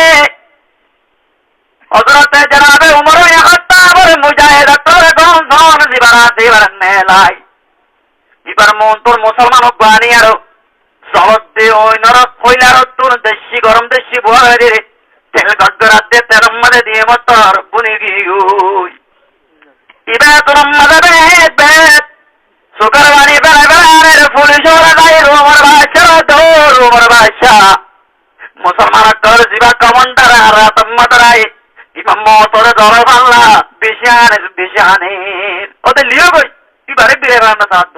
হযরতে জনাবে উমর ইবনে খাত্তাব মুজাহিদ তোর গন দিবার মেলাই এবার মন তোর মুসলমান বানি আরো জলত দে ওই নরক কইলার তোর দেশি গরম দেশি বয় রে তেল গড়গড়া দে তেল মধ্যে দিয়ে মতর বুনি গিউই ইবা তোর মধ্যে বেত সুগার বানি বেলা বেলা পুলিশ ওরা গায় রোমর বাদশা দৌড় রোমর বাদশা মুসলমান তোর জিবা কমান্ডার রাত মতরাই ইমাম তোর ধরো বাংলা বিশানে ওদের লিও কই এবারে বিরে বানা সাথ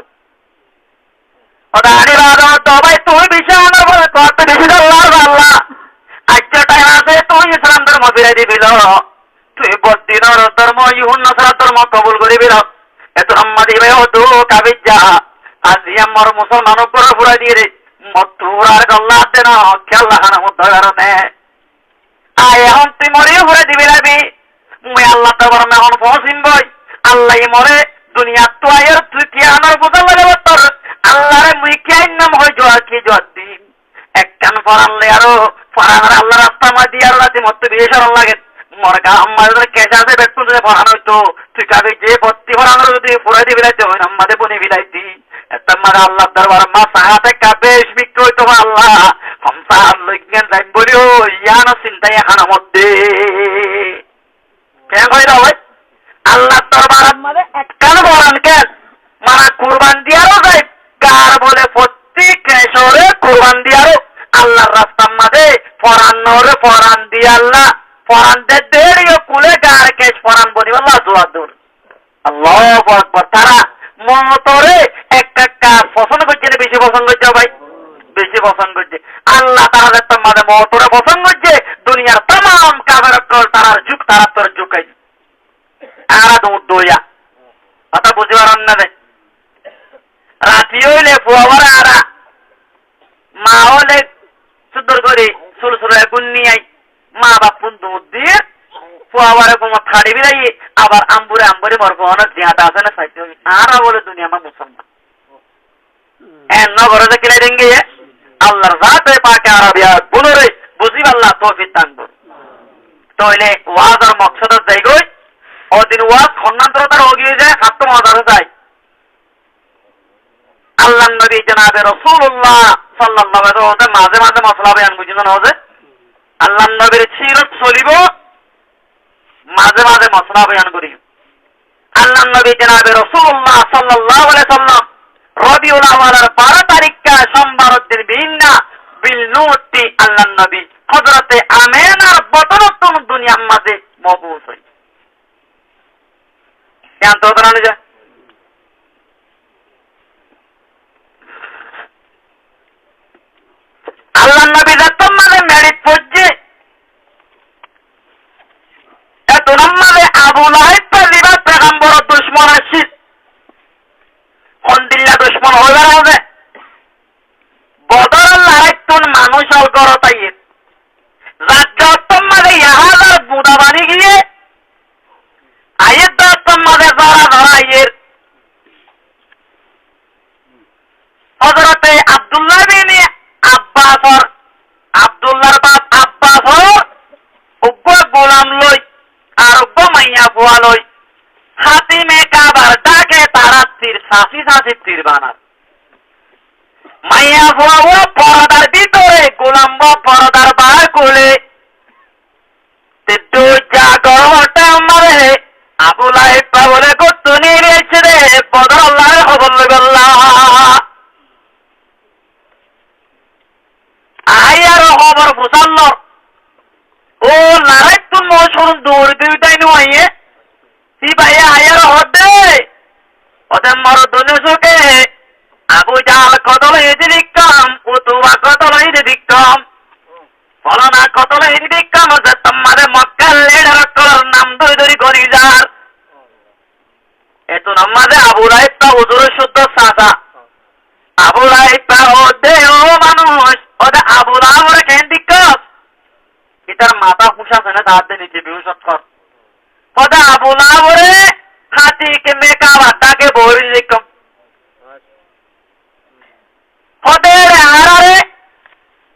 ওদের আনি বাদা তো ভাই তুই বিশান বলে কত বেশি আল্লাহ আজকে টাইম আছে তুই ইসলাম ধর্ম ফিরে দিবিল তুই বদ্দিনর ধর্ম ইহুন নসরা ধর্ম কবুল করিবিল এত আম্মাদি ভাই ও তো কাবিজা আজি আমার মুসলমান উপর পুরা দিয়ে রে মতুরার গল্লা দেন খেলা খানা মধ্যে কারণে আয় এখন তুই মরে ঘুরে দিবি লাগবি মুই আল্লাহ তাবার মেহন পৌঁছিম বই আল্লাহ মরে দুনিয়া তো আয়ের তুই কি আমার বোঝা লাগে তোর আল্লাহরে মুই কি নাম হয় জোয়া কি জোয়ার দিন এক কান ফরানলে আরো ফরান আল্লাহ রাস্তা মা দিয়ে আর রাতে মত বিয়ে লাগে মোর গা আমাদের কেসা আছে বেতু যে ফরান হইতো তুই কাবে যে বত্তি ফরানোর যদি ফুরাই দিবি লাইতে হয় আমাদের বনে বিলাইতি একটা মারা আল্লাহ দরবার মা সাহাতে কাবে ইসমিক হইতো আল্লাহ হামসা লইগেন যাই বলিও ইয়ানো চিন্তাই এখানের মধ্যে কেন কই দাও ভাই আল্লাহ দরবার আমাদের একখান ফরান কেন মারা কুরবান দিয়ারও যাই কার বলে প্রত্যেক কেশরে কুরবান দিয়ারও আল্লাহর রাস্তার মাঝে ফরানোরে ফরান দি আল্লাহ ফরান দে দেড়িও কুলে গার কেশ ফরান বলি আল্লাহ জোয়া দূর আল্লাহু আকবার তারা মতরে এক কাজ পছন্দ করছে না বেশি পছন্দ করছে ভাই বেশি পছন্দ করছে আল্লাহ তাদের তোমাদের মতরে পছন্দ করছে দুনিয়ার तमाम কাবের কল তারার যুগ তারা তোর যুগাই আরা দৌড় দইয়া কথা বুঝিবার না রে রাতি হইলে ফুয়াবার আরা মা হলে সুন্দর করে সুলসুল গুন্নি আই মা বাপুন দুধ দিয়ে ফুয়াবারে কোনো থাড়ি বিলাই আবার আম্বুরে আম্বুরে মরব অনেক জিহাদা আছে না সাইতে আরা বলে দুনিয়া মা মুসলমান এন নগরে যে কিলাই দেন গিয়ে আল্লাহর জাতে পাকে আরবিয়া বুনরে বুঝিব আল্লাহ তৌফিক দান করুন তাহলে ওয়াজের মকসদ যাই গই ওদিন ওয়াজ খন্নান্তরতার হয়ে যায় সাতম হাজারে যায় আল্লাহ নবী জনাবে রাসূলুল্লাহ সাল্লাল্লাহু আলাইহি ওয়াসাল্লাম মাঝে মাঝে মশলা বয়ান বুঝিন না হবে আল্লাহ নবীর সিরত চলিব মাঝে মাঝে মশলা বয়ান করি আল্লাহ নবী জনাবে রাসূলুল্লাহ সাল্লাল্লাহু আলাইহি ওয়াসাল্লাম রবিউল আউয়ালের 12 তারিখে সোমবার দিন বিন্না বিল নুতি আল্লাহ নবী হযরতে আমেনার বদরতুন দুনিয়ার মাঝে মবুস হই কেন তো জানা যায় আল্লাহ নবী যতম মানে মেরিট পড়ছে এত নামে আবু লাহাব পালিবা পেগম্বর দুশমন আসিস হন্দিল্লা দুশমন হইবার হবে বদর লাহাবতুন মানুষ হল করতাই যতম মানে ইহাজার বুদা বানি গিয়ে আয়ের যতম মানে ধরা ধরাইয়ের হযরতে আব্দুল্লাহ বিন আব্বাসর আব্দুল্লাহর বাপ আব্বাসর উগ্র গোলাম লই আর উগ্র মাইয়া বুয়া লই হাতিমে কাবার ডাকে তারা তীর সাঁচি সাঁচি তীর বানার মাইয়া বুয়া ও পরদার ভিতরে গোলাম পরদার বার কোলে যা গরমটা মারে আবু লাহাব বলে কত নিয়েছে রে বদর আল্লাহ খবর লইবাল্লাহ আয়ার খবর বুঝাল ও লড়াই তুন মশুরুন দৌড় দিউটাই নুয়ে সি ভাই আয়ার হদে ওদের মর দুনে সুকে আবু জাল কতল এদিকম উতুবা কতল এদিকম ফলনা কতল এদিকম যে তোমাদের মক্কা লেডার কলর নাম নিজার এত নামাজে আবু লাইফ তা হুজুরের শুদ্ধ সাদা আবু লাইফ তা ওদে ও মানুষ ওদে আবু লাহর কেন দিক্কত এটার মাথা খুশা সেনে দাঁত দিয়ে নিচে বিহুসত কর ওদে আবু লাহরে হাতি কে মেকা বাটাকে বহরি লিখম ওদে আরারে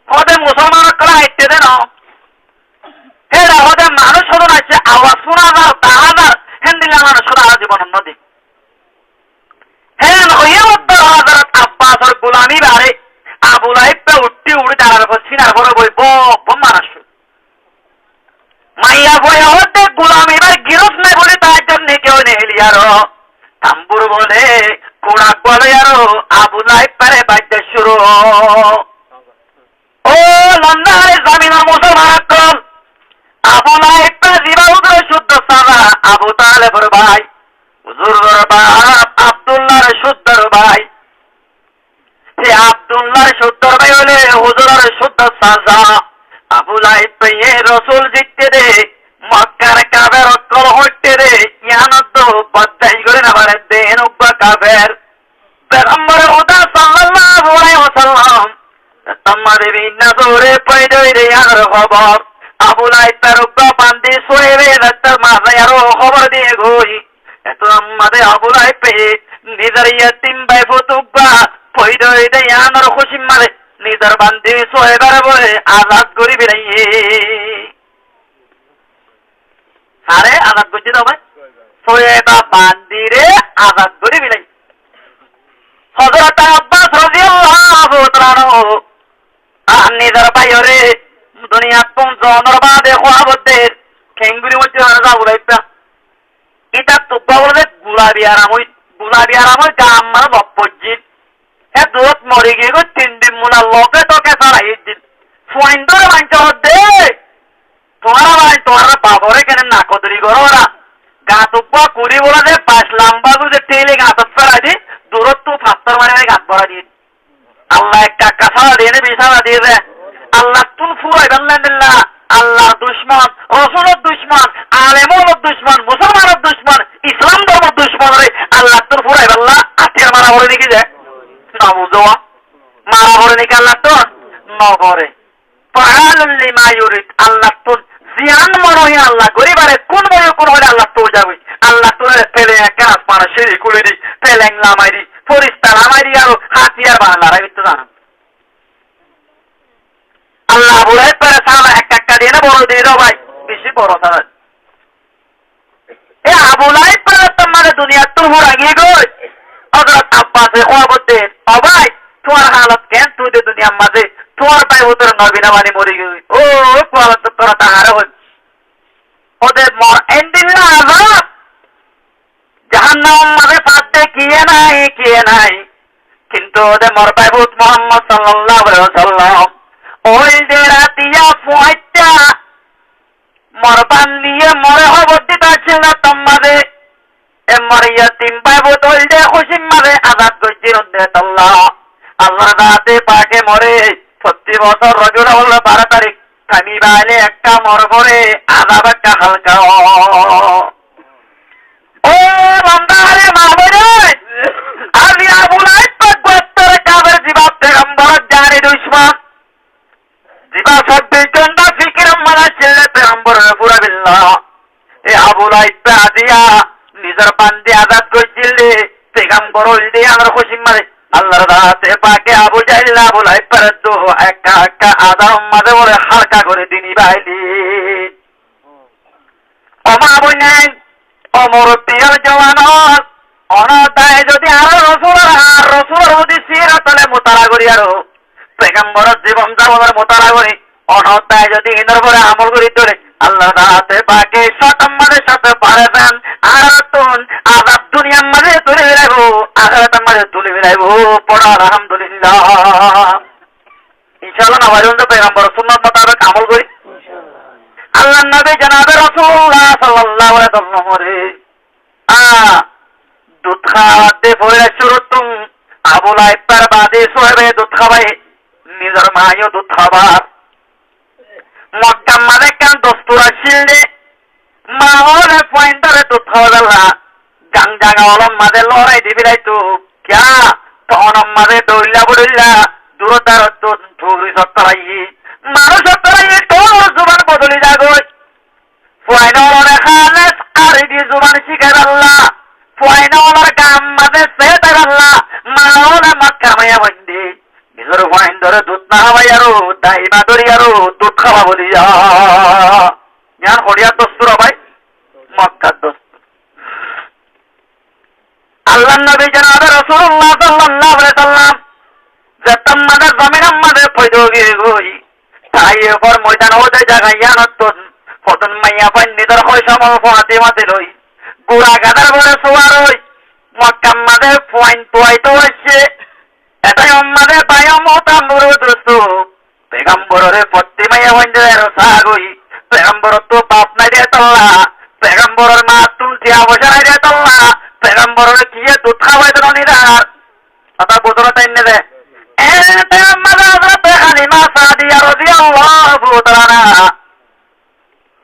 ওদে মুসলমান করা আইতে দেন হেরা ওদে মানুষ হতো না আওয়াজ শোনা যাও তাহা না হেন্দিলা মানুষ সারা জীবন নদী হ্যাঁ ওই উত্তর হযরত আব্বাসের গোলামি বারে আবু লাইফ পে উঠতি উড়ে দাঁড়ার পর সিনার পরে বই বম মানুষ মাইয়া বই হতে গোলামি বার গিরস নাই বলে তার জন্য কেউ নেই লিয়ার তাম্বুর বলে কোড়াক বলে আরো আবু লাইফ পারে বাজতে শুরু ও লন্ডারে জামিনের মুসলমান কল আবু লাইফ পে জীবাউদ্র শুদ্ধ সারা আবু তালেবর ভাই হুজুরের বাপ আব্দুল্লাহর শুদ্ধর ভাই সে আব্দুল্লাহর শুদ্ধর ভাই হলে হুজুরের শুদ্ধ সাজা আবু লাইফ পেয়ে রসুল জিততে দে মক্কার কাবের অক্কল হইতে দে ইয়ানত বদাই করে না পারে দেন উব্বা কাবের পেগম্বর হুদা সাল্লাল্লাহু আলাইহি ওয়াসাল্লাম তোমারে বিনা জোরে পয়দই রে আর খবর আবু লাইফ তার উব্বা বান্দি সোয়েবে রাস্তার মাঝে আরো খবর দিয়ে গই এত আমাদের আবু লাইফ নিজের ইয়াতিম ভাই ফতুব্বা পয়দই রে ইয়ানোর খুশি মারে নিজের বান্দি সোয়েবার বলে আজাদ করি বেরিয়ে আরে আজাদ করছি তো ভাই সোয়েবা বান্দিরে আজাদ করি বেরিয়ে হযরত আব্বাস রাদিয়াল্লাহু তাআলা নিজের ভাইরে দুনিয়া কোন জনর বাদে খোয়াবদের খেঙ্গুরি মধ্যে আবু লাইফ এটা তো বলে গুলাবি আরামই গাম মানে বপ্পজিত হে দোত মরে গিয়ে গো 3 দিন মুলা লোকে তোকে সারাই দিন ফুইন্দর মানতে দে তোমার বাবরে কেন নাকদরি করো ওরা গাত উপা কুড়ি বলে দে 5 লম্বা গুলো তেলে গাত ফেরা দি দূরত্ব ফাত্তর মানে গাত ভরা দি আল্লাহ একটা কাঁচা দিয়ে বিছানা দিয়ে দে আল্লাহ তুল ফুরাই বাল্লাহ আল্লাহর দুশমন রাসূলের দুশমন আলেমের দুশমন মুসলমানের দুশমন ইসলাম ধর্মের দুশমন রে আল্লাহ তুল ফুরাই বাল্লাহ আটিয়ার মারা বলে দেখি যায় না বুঝো মারা বলে নাকি আল্লাহ তো নগরে ফাআলুল লিমা ইউরিদ আল্লাহ তুল জিয়ান মরহি আল্লাহ গরিবারে কোন বয় কোন হলে আল্লাহ তো যাবে আল্লাহ তোরে পেলে একটা আসমান সিঁড়ি খুলে দি পেলেংলা মাইরি ফরিস্তা মাইরি আর হাতিয়ার বাংলা রাইতো জানো আল্লাহ বলে পরে সালা একটা দিয়ে না বড় দিয়ে দাও ভাই বেশি বড় সালা এ আবু লাইফ পরে তোমার দুনিয়া তো হুড়া গিয়ে গই হযরত আব্বাসে খবরতে ও ভাই তোমার হালত কেন তুই দে দুনিয়ার মাঝে তোমার ভাই ওদের নবী না মানে মরে গই ও কোয়ালা তো তোরা তাহারে হই ওদের মর এন্দিল্লা আযাব জাহান্নাম মাঝে ফাঁদে কিয়ে নাই কিন্তু ওদের মর ভাই মুহাম্মদ সাল্লাল্লাহু আলাইহি ওয়াসাল্লাম ওই যে রাতিয়া ফুয়াইটা মরবান নিয়ে মরে হবদিতা ছিল তোমারে এ মরিয়া তিন ভাই বোতল যে খুশি মারে আজাদ করছি আল্লাহ রাতে পাকে মরে 30 বছর রজুল হল 12 তারিখ আমি বাইলে একটা মর করে আজাব একটা হালকা ও বান্দারে মাবরে আমি আবু লাইফ 72 কাবের জীবাব পেগম্বর জানি দুশমন জিবা সত্যি চন্দা ফিকির মারা ছেলে পেগম্বরের পুরা বিল্লাহ এ আবু লাইফ আজিয়া নিজের বান্দি আজাদ করছিলে পেগম্বর হইলে আমরা খুশি মারে আল্লাহর রাতে পাকে আবু জাইল আবু লাইফ পারে তো একটা আদার মাঝে বলে হালকা করে দিনি বাইলি অমা বইনাই অমর পিয়ার জওয়ান অনদায় যদি আর রসুল যদি সিরাতলে মোতারা করি আরো পেগম্বরের জীবন যাপনের মোতারা করি অনদায় যদি ইনর পরে আমল করি তোরে আল্লাহ রাতে পাকে সতম্মাদের সাথে পারেন আর তুন আযাব দুনিয়ার মাঝে তুলে মিলাইবো আখিরাতের মাঝে তুলে মিলাইবো পড়া আলহামদুলিল্লাহ ইনশাআল্লাহ না বাইরে পেগম্বরের সুন্নাত মোতাবেক আমল করি আল্লাহর নবী জনাবে রাসূলুল্লাহ সাল্লাল্লাহু আলাইহি ওয়াসাল্লাম দুধ খাওয়াতে পড়ে শুরু তুম আবু লাইফ পার বাদে সোহেবে দুধ খাওয়াই নিজের মায়ও দুধ খাবার মক্কা মানে কেন দস্তুর আসিলে মা হলে পয়েন্টার খাওয়া গাং জাগা অলম মাঝে লড়াই দিবি তো ক্যা তখন মাঝে দৌড়লা বড়িল্লা দূরতার ঠুরি সত্তরাই মানুষ সত্তরাই তোর জুবান বদলি যাগই ফুয়াইনওয়ালার খালেস আরি দি জুবান শিখে আল্লাহ ফুয়াইনওয়ালার গাম মাঝে সেটার আল্লাহ মাওলা মক্কা মায়া বন্দি নিজের ফুয়াইন ধরে দুধ না হওয়াই আরো দাইমা ধরি আরো দুধ খাওয়া বলিয়া জ্ঞান হরিয়া দোস্তুর ভাই মক্কার দোস্তুর আল্লাহ নবী জনাব রাসূলুল্লাহ সাল্লাল্লাহু আলাইহি সাল্লাম যেতাম মাদের জমিন আমাদের পয়দো গিয়ে গই তাই এরপর ময়দান হতে জায়গায় ইয়ানতন ফতন মাইয়া পান নিদর হয় সমল ফাতিমাতে লই গুড়া গাদার বলে সোয়ার হই মক্কা মাদের পয়েন্ট তোয়াইতো হচ্ছে এটাই আমাদের বায়ম তাম্বুর দোস্ত পেগম্বরের পত্তি মাইয়া বন্ধের সাগই পেগম্বর তো বাপ নাই রে তল্লা পেগম্বরের মা তুলছি অবসর নাই রে তল্লা পেগম্বরের কি দুধ খাওয়াই তো নিদার কথা বোতল তাই নেবে এতে আমাদের হযরত হালিমা সাদিয়া রাদিয়াল্লাহু তাআলা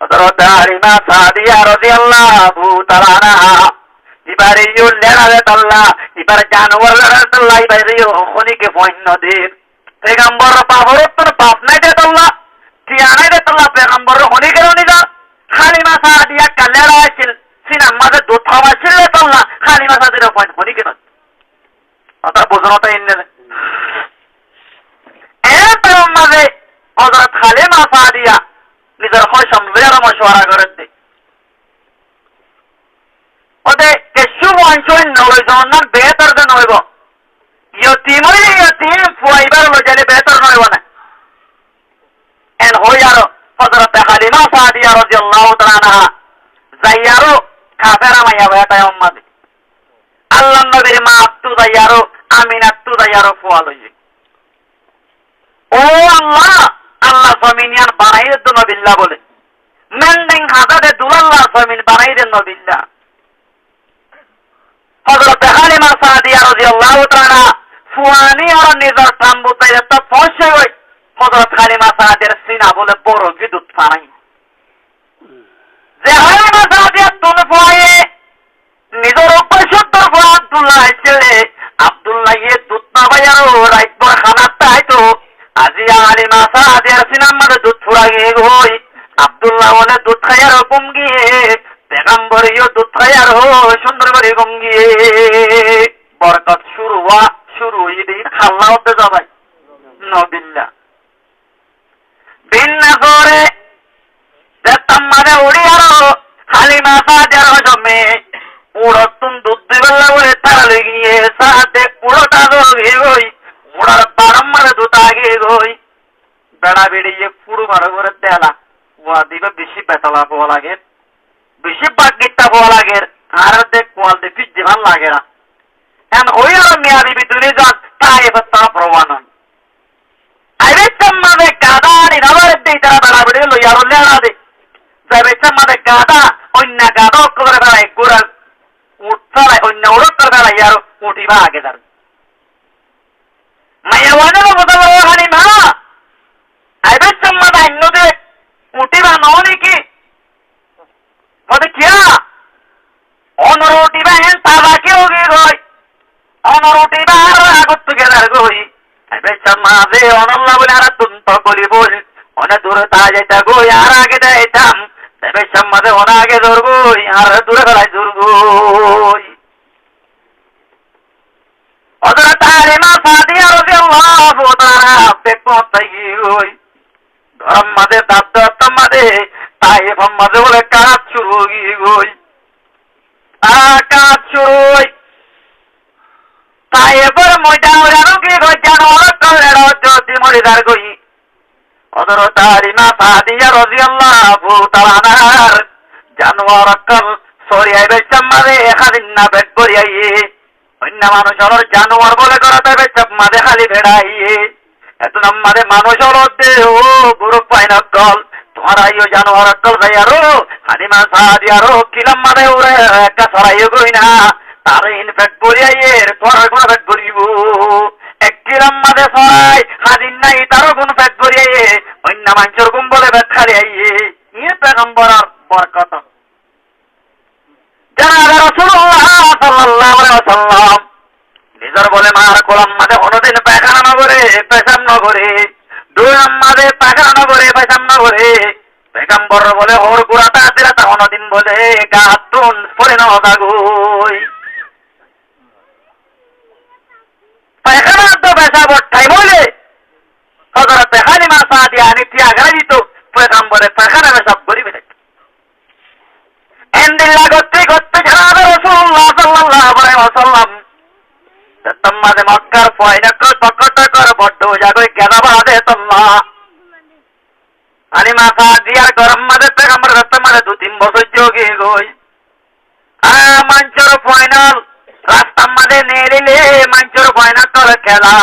হযরত হালিমা সাদিয়া রাদিয়াল্লাহু তাআলা ইবারে ইউ লেনা রে তল্লা ইবার জানোয়ার রে তল্লা ইবারে ইউ খনিকে পয়ন দিন পেগম্বর বাবরত তোর বাপ নাই রে তল্লা কি আনাই রে তল্লা পেগম্বর খনিকে নিদা হালিমা সাদিয়া কালেরা আছিল সিনা মাঝে দুধ খাওয়া ছিল তল্লা হালিমা সাদিয়া পয়ন খনিকে না কথা বুঝনটা ইন্নে মাঝে হযরত হালিমা সাদিয়া নিজের খয়সম লইয়া মশওয়ারা করে দে ওদে কেশু ওয়ানশন নলজন না বেহতর দেন হইব ইয়তিম হইলে ইয়তিম ফুয়াইবার লজালে বেহতর নইব না এন হইয়ারো হযরত হালিমা সাদিয়া রাদিয়াল্লাহু তাআলা আনহা যাইয়ারো কাফেরা মাইয়া বেটায় উম্মতে আল্লাহ নবীর মা আত্তু যাইয়ারো আমিনাত্তু যাইয়ারো ফুয়া লইয়ে ও আল্লাহ আল্লাহ জমিনিয়ান বানাই দে নবিল্লাহ বলে মেন্ডিং হাজারে দুলাল্লাহ জমিন বানাই দে নবিল্লাহ হযরত হালিমা সাদিয়া রাদিয়াল্লাহু তাআলা ফুয়ানি আর নিজর তাম্বুতে তো পৌঁছে গই হযরত হালিমা সাদিয়ার সিনা বলে বড় বিদ্যুৎ পানি যে হালিমা সাদিয়া তুল ফুয়ায়ে নিজর উপসত্তর ফুয়া আব্দুল্লাহ ছেলে আব্দুল্লাহ এ দুধ না ভাইয়ারো রাইতবার খানাতে আইতো আজি হালিমা সাদিয়ার সিনার মধ্যে দুধ ফুরা গিয়ে গই আব্দুল্লাহ বলে দুধ খাইয়ার হুকুম গিয়ে পেগম্বর ইও দুধ খাইয়ার হো সুন্দর করে হুকুম গিয়ে বরকত শুরু ইদিন খাল্লা হতে যাবাই নবিল্লাহ ভিন্ন করে যেতাম মানে উড়িয়ারো হালিমা সাদিয়ার জমে উড়তুন দুধ দিবেলা বলে তারা লেগিয়ে সাথে উড়োটা গিয়ে গই উড়ার বারম মারে দুধ আগে গই বেড়া বেড়িয়ে পুরো মারে করে তেলা ওয়া দিবে বেশি বেতলা পাওয়া লাগে বেশি বাগিটা পাওয়া লাগে আর দেখ কোয়াল দে ফিজ ভাল লাগে না এন ওই আর মেয়াদি ভিতরে যান তাই এবার তা প্রমাণ আইবে চম্মাদে গাদানি নবরে দেই তারা বেড়া বেড়ে লই আর লেনা দে যাবে চম্মাদে গাদা অন্য গাদা করে বেড়ায় গোড়া উঠছাড়ায় অন্য উড়ক করে বেড়ায় আর উঠিবা আগে দাঁড় মায়া ওয়ানের মতো হালিমা আইবে চম্মাদা ইন্নদে উঠিবা নয় কি বলে কিয়া অনুরুটিবা হেন তাবাকে হোগে গই অনুরুটিবা আর আগত থেকে দাঁড় গই আইবে চম্মাদে অনল্লা বলে আর তুন্ত করি বল অনেক দূরে তা যেটা গই আর আগে যাইতাম তবে চম্মাদে অনেক আগে ধরবই আর দূরে বেলায় ধরবই হযরত হালিমা সাদিয়া রাদিয়াল্লাহু তাআলা পেকমতাই গই গরম মাঝে দাঁত মাঝে তাই মাঝে বলে কাজ শুরু গিয়ে গই কাজ শুরু তাই এবার ময়দা ওরানো কি গই জানোয়ার কলের যদি মরিদার গই হযরত হালিমা সাদিয়া রাদিয়াল্লাহু তাআলা জানোয়ার কল সরিয়াই বেচম মাঝে খাদিন না বেট করিয়াইয়ে অন্য মানুষের জানোয়ার বলে করতে বেচম মাঝে খালি ভেড়াইয়ে এত নাম্বারে মানুষ হলতে ও গুরু পাইনা দল তোমারা ইও জানোয়ার দল যাইয়ারো হালিমা সাদিয়ারো কিলাম মারে ওরে একা সরাইও গই না তার ইনফেক্ট করিয়াইয়ের তোমার গুণ ফেক্ট করিব এক কিলাম মাঝে সরাই হাদিন নাই তারও গুণ ফেক্ট করিয়াইয়ে অন্য মানুষের গুণ বলে ব্যাট খালি আইয়ে ইয়ে পেগম্বরের বরকত যারা নিজর বলে মার কোলাম মাঝে কোনোদিন পায়খানা নগরে পেশাব নগরে, দুই মাঝে পায়খানা নগরে পেশাব নগরে, পেগম্বর বলে ওর গুড়াটা দিলা তা কোনোদিন বলে গাতুন পরে নাও দাগুই পায়খানা তো পেশাব ঠাই বলে হযরত হালিমা সাদিয়ানি ত্যাগ দিত পেগম্বরে পায়খানা পেশাব করিবে এন্দিল্লা করতে করতে জানাবে রাসূলুল্লাহ সাল্লাল্লাহু আলাইহি ওয়াসাল্লাম তম্মাদে মক্কার পয়নাকর পকটকর বড় জাগই কেদাবাদে তল্লা হালিমা সাদিয়ার গরম মাঝে পেগম্বর রাস্তামারে 2-3 বছর যোগে গই মঞ্চর ফাইনাল রাস্তা মাঝে নেরিলে মঞ্চর ফাইনাল করে খেলা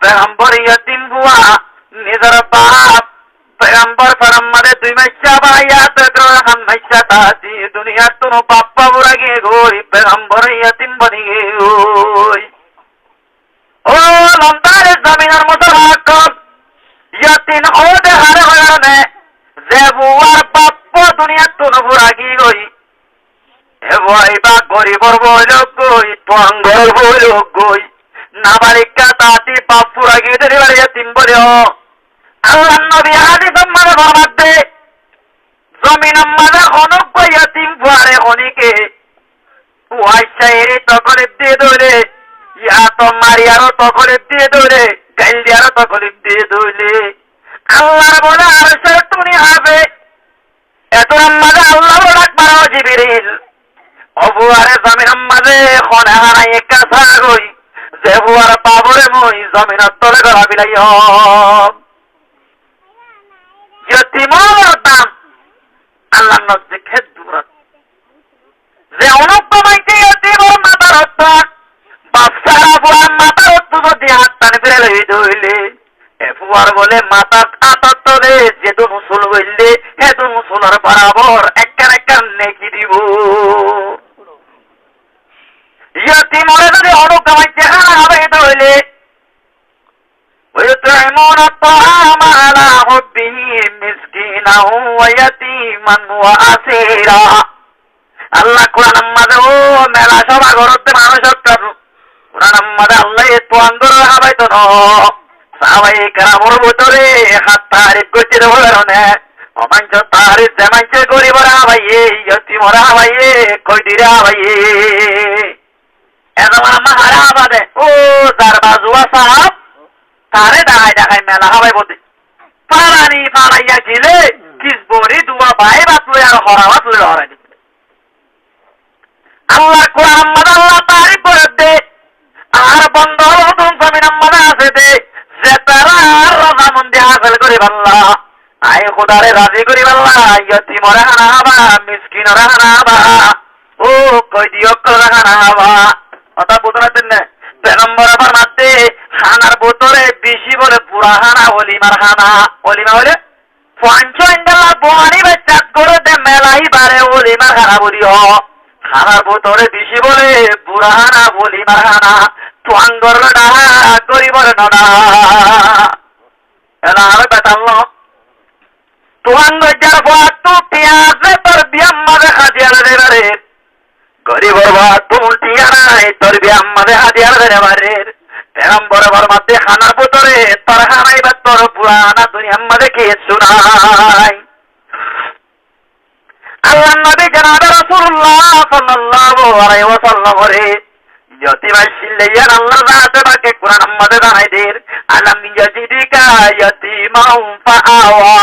পেগম্বর ইয়তিম বুয়া নিজের বাপ পেগম্বর ফরম মাঝে 2 মাসা ভাইয়া তো হাম মাসা তাতি দুনিয়া তুনো বাপ্পা বুড়া গে গই পেগম্বর ইয়তিম বনি গে গই ও লন্তারে জমিনের মতো রাখ ইয়তিম ওদে হারে হারে যে বুয়ার বাপ্পা দুনিয়া তুনো বুড়া গে গই এ ভাই বা গরিবর বইল গই তোঙ্গর বইল গই নাবালিকা তাতি বাপুরা গে দেরি বাড়ি ইয়তিম বলে আল্লাহ নবী হাদিস মাঝে ফরমাতে জমিনের মাঝে অনগ্য ইয়তিম বুয়ারে অনিকে ওয়াইসা এরে তকলিফ দিয়ে দৌড়ে ইয়া তো মারিয়ারও তকলিফ দিয়ে দৌড়ে গাইল দিয়ারও তকলিফ দিয়ে দৌড়ে আল্লাহ বলে আর সে টুনি হবে এত মাঝে আল্লাহ ডাক মারাও জিবরিল অবুয়ারে জমিনের মাঝে খনে হারাই একা সাগই যে বুয়ার পাবরে মই জমিনের তলে গড়া বিলাইয় ইয়তিমর দাম আল্লাহ নজরে খেত দূরত যে অনুপমাইতে ইয়তিমর মাতার হত্যা বাপসারা বুয়ার মাতার হত্যা যদি হাত টানে ফিরে লই ধইলে এ বুয়ার বলে মাতার আতার তলে যে দু মুসল হইলে হে দু মুসলার বরাবর একখান একখান নেকি দিব ইয়তিমরে যদি অনুপমাইতে হারা হবে ধইলে ويطعمون الطعام على حبه مسكينا ويتيما واسيرا আল্লাহ কোরআন মাঝে ও মেলা সভা করতে মানুষ কোরআন মাঝে আল্লাহ এত আন্দোলন হাবাইতো ন সবাই গ্রামের ভিতরে হাত তারিফ করতে বলে অমাঞ্চ তারিফ যেমাঞ্চ গরিবর হাবাইয়ে ইয়তিমরা হাবাইয়ে কইটিরা হাবাইয়ে এবার আমার হারা হাবাদে ও যার বাজুয়া সাহাব তারে দাঁড়ায় দেখায় মেলা হাবাই বলতে পারানি পাড়াইয়া গেলে কিসবরি দুয়া ভাই বাতলে আর হরা বাতলে হরাই দিচ্ছে আল্লাহ কোরআন মাঝে আল্লাহ তারিফ করে দে আর বন্ধ নতুন জমিন মাঝে আছে দে যে তারা রাজা মন্দির হাসিল করি পাল্লা আই খোদারে রাজি করি পাল্লা ইয়তিমরে হানা হাবা মিসকিনরে হানা হাবা ও কয়টি অক্ষর হানা হাবা কথা বুঝতে না পেগম্বর আবার মাতে হানার বোতরে বেশি বলে পুরা হানা অলিমার হানা অলিমা বলে পঞ্চ ইন্দালা বোয়ানি বাচ্চাত করে দে মেলাই বারে অলিমার হানা বলিও হানার বোতরে বেশি বলে পুরা হানা অলিমার হানা তোয়াঙ্গর না গরিবর নডা এলা আর বেতাল তোয়াঙ্গর যার বাতু পেঁয়াজে তোর বিয়াম্মারে হাজিয়ার দেবারে গরিবর বাতু টিয়া নাই তোর বিয়াম্মারে হাজিয়ার দেবারে পেগম্বর মাঝে খানার ভিতরে তোর হানাই বা তোর পুরানা দুনিয়ার মাঝে কে শুনাই আল্লাহ নবী জনাব রাসূলুল্লাহ সাল্লাল্লাহু আলাইহি ওয়াসাল্লাম রে ইয়তিমাইশিল্লাহ আল্লাহ জাতে বাকে কুরআন মাঝে জানাই দের আলাম ইয়াজিদিকা ইয়াতিমাম ফাআওয়া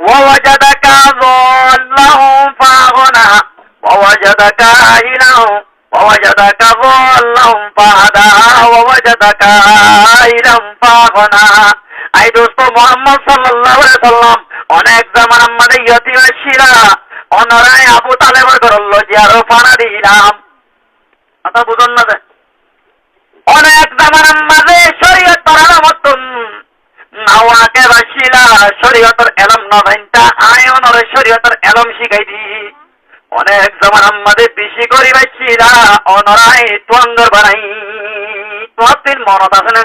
ওয়া ওয়াজাদাকা যাল্লাহু ফাগনা ওয়া ওয়াজাদাকা ইলাহু ووجدك ضالا فهدى ووجدك عائلا فأغنى আই দোস্ত মুহাম্মদ সাল্লাল্লাহু আলাইহি ওয়াসাল্লাম অনেক জামান আমাদের ইয়তিম ছিল অনরায় আবু তালেবের করল জিয়ারো ফানা দিলাম কথা বুঝুন না অনেক জামান আমাদের শরীয়ত পড়ানো মতন নাওয়াকে বাসিলা শরীয়তের এলম না ভাইন্তা আয়নর শরীয়তের এলম শিখাই দি অনেক জামান আমাদের বেশি করি বাইছিলা অনরাই তোয়াঙ্গর বানাই তোর মনত আছে না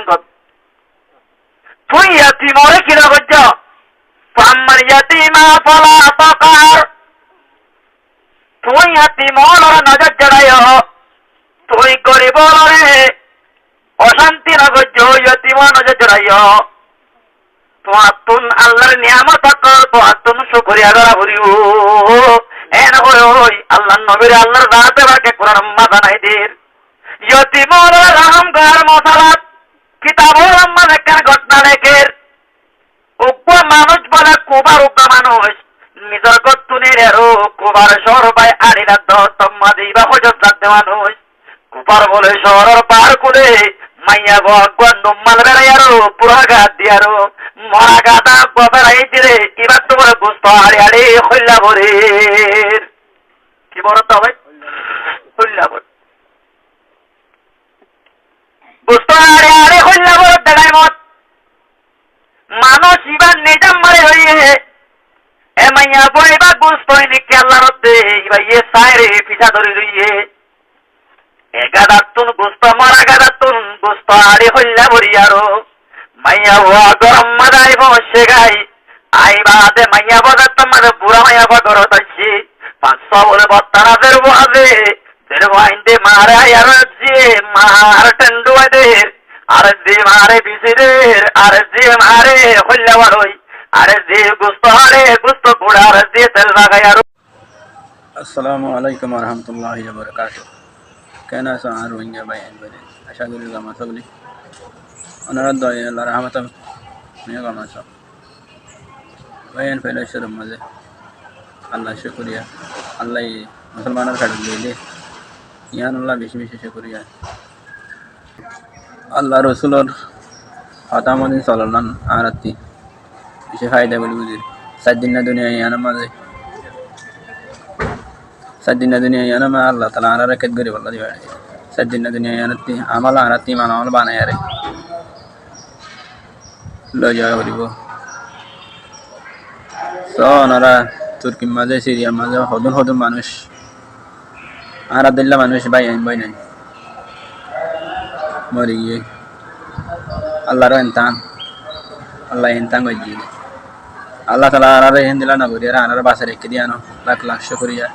তুই ইয়াতিমরে কিনা করছ ফাম্মার ইয়াতিমা ফালা তাকার তুই ইয়াতিমর নজর জড়ায় তুই গরিবরে অশান্তি নগর্য ইয়তিমান জড়াইয় তোমাতুন আল্লাহর নিয়ামত তোমাতুন শুকরিয়া করা ভরিও এন ওই আল্লাহর নবীর আল্লাহর দাঁতে বাকে কোরআন মাদানাই দের ইয়তিমর রাহম গার মশালাত কিতাবুল আম্মা দেখার ঘটনা লেখের উগ্র মানুষ বলে কুবার উগ্র মানুষ নিজের গতুনের এরো কুবার শহর পাই আড়িরা দম্মা দিবা হজর রাখতে মানুষ কুপার বলে শহরের পার করে মাইয়া ভগবান নম্মাল বেড়াইয়ারো পুরা গাত দিয়ারো মরা গাদা বেড়াই দিলে এবার তোমার বুঝতো আড়ে আড়ে হইলা ভরে কি বড় তো ভাই হইলা ভরে বুঝতো আড়ে আড়ে হইলা ভরে দেখায় মত মানুষ ইবার নিজাম মারে হইয়ে এ মাইয়া বইবা বুঝতো নাকি আল্লাহর হতে এবার ইয়ে সাইরে পিছা ধরে রইয়ে এগাদাতুন গুস্ত মারা গাদাতুন গুস্ত আড়ে হইলা বরিয়ারো মাইয়া হওয়া গরম মাদাই বসে গাই আইবাদে মাইয়া বাজার তোমার বুড়া মাইয়া বাগর হচ্ছে 500 বলে বত্তানাদের বাজে তের বাইন্দে মারে আর যে মার টেন্ডুয়াদের আর যে মারে বিসিদের আর যে মারে হইলা বারই আর যে গুস্ত আড়ে গুস্ত কুড়া আর যে তেল লাগাইয়ারো। আসসালামু আলাইকুম ওয়া রাহমাতুল্লাহি ওয়া বারাকাতুহু। কেন আর রোহিঙ্গা ভাই একবারে আশা করি গামা সবলি ওনারা দয়া আল্লাহ রহমত নিয়ে গামা সব ভাই এন ফেলেশ্বর মাঝে আল্লাহ শুকরিয়া আল্লাহ মুসলমানের কাছে দিলে ইয়ান আল্লাহ বেশি বেশি শুকরিয়া আল্লাহ রসুলর হতামদিন চললাম আরতি বেশি ফায়দা বলে বুঝি 7 দিন না দুনিয়া ইয়ান মাঝে 7 दिन दुनिया याना मैं अल्लाह ताला आना रखत गरीब अल्लाह दिवाली 7 दिन दुनिया यानती आमल आनती मानवल बाना यारे लो जाओ गरीबो सो नरा तुर्की मजे सीरिया मजे हदुन मानुष आरा दिल्ला मानुष भाई नहीं मरी गए अल्लाह रा इंसान गजी अल्लाह ताला आना रे हिंदिला ना गुरिया आना रा बासरे के दिया नो लाख लाख शुक्रिया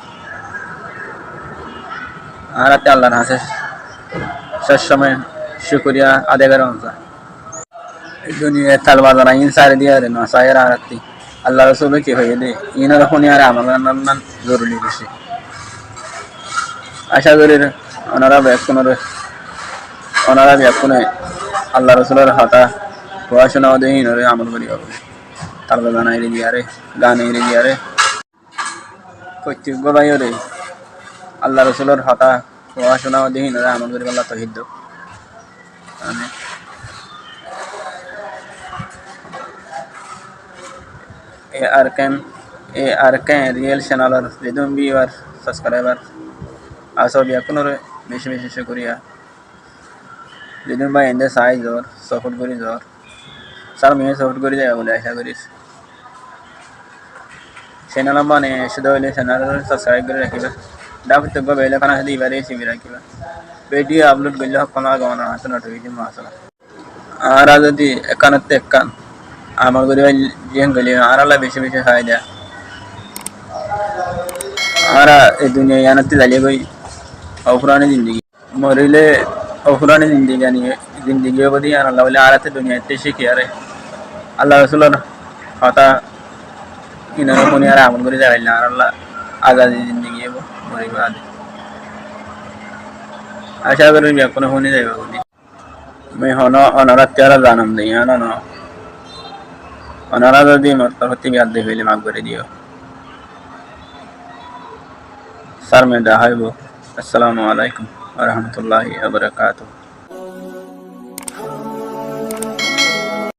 आरते अल्लाह हासे শেষ সময় শুকরিয়া আদায় করা হচ্ছে দুনিয়া তালবাজারা ইনসার দিয়া রে না সায়রা আরতি আল্লাহ রাসূল কি হয়ে দে ইনার খুনিয়ারে আমল নান জরুরি বেশি আশা করি ওনারা ব্যাকুনে আল্লাহ রাসূলের হাতা পড়াশোনা দেই ইনারে আমল করি হবে তালবাজারা এর দিয়া রে গান এর দিয়া রে কইতে গবাইও রে আল্লাহ রসুলের হতা পড়াশোনা দিন আমল করি আল্লাহ তৌহিদ আমিন। এ আর কেন রিয়েল চ্যানেলের যেদম ভিউয়ার সাবস্ক্রাইবার আসো বিয়াকুন বেশি বেশি শুকরিয়া যেদম ভাই এন্ডে সাইজ জোর সাপোর্ট করি জোর স্যার মেয়ে সাপোর্ট করি যায় বলে আশা করি চ্যানেল মানে শুধু হইলে চ্যানেল সাবস্ক্রাইব করে রাখিবা ডাবল তো বেলে কানা দি বারে সি বিরা কিবা ভিডিও আপলোড করলে কোনো গমন আছে নোটিফিকেশন আসলে আর যদি একানতে একান আমার করে জিং গলি আর আল্লাহ বেশি বেশি ফায়দা আর এই দুনিয়া ইয়ানতে জালিয়ে গই অফরানি জিন্দেগি মরিলে অফরানি জিন্দেগি জানি জিন্দেগি বদি আর আল্লাহ বলে আরাতে দুনিয়াতে শিখি আরে আল্লাহ রাসূলের কথা ইনার কোনি আর আমল করে যাইলা আর আল্লাহ আজাদি জিন্দেগি এবো মরিবা আদি আশা করি কোনো হোনে যাইবা বলি मैं होना अनारा त्यारा जानम नहीं है ना अनारा दी मतलब होती भी आधे वेले मांग करे दियो सर में दाहाई वो अस्सलामु अलैकुम व रहमतुल्लाहि व बरकातुहू।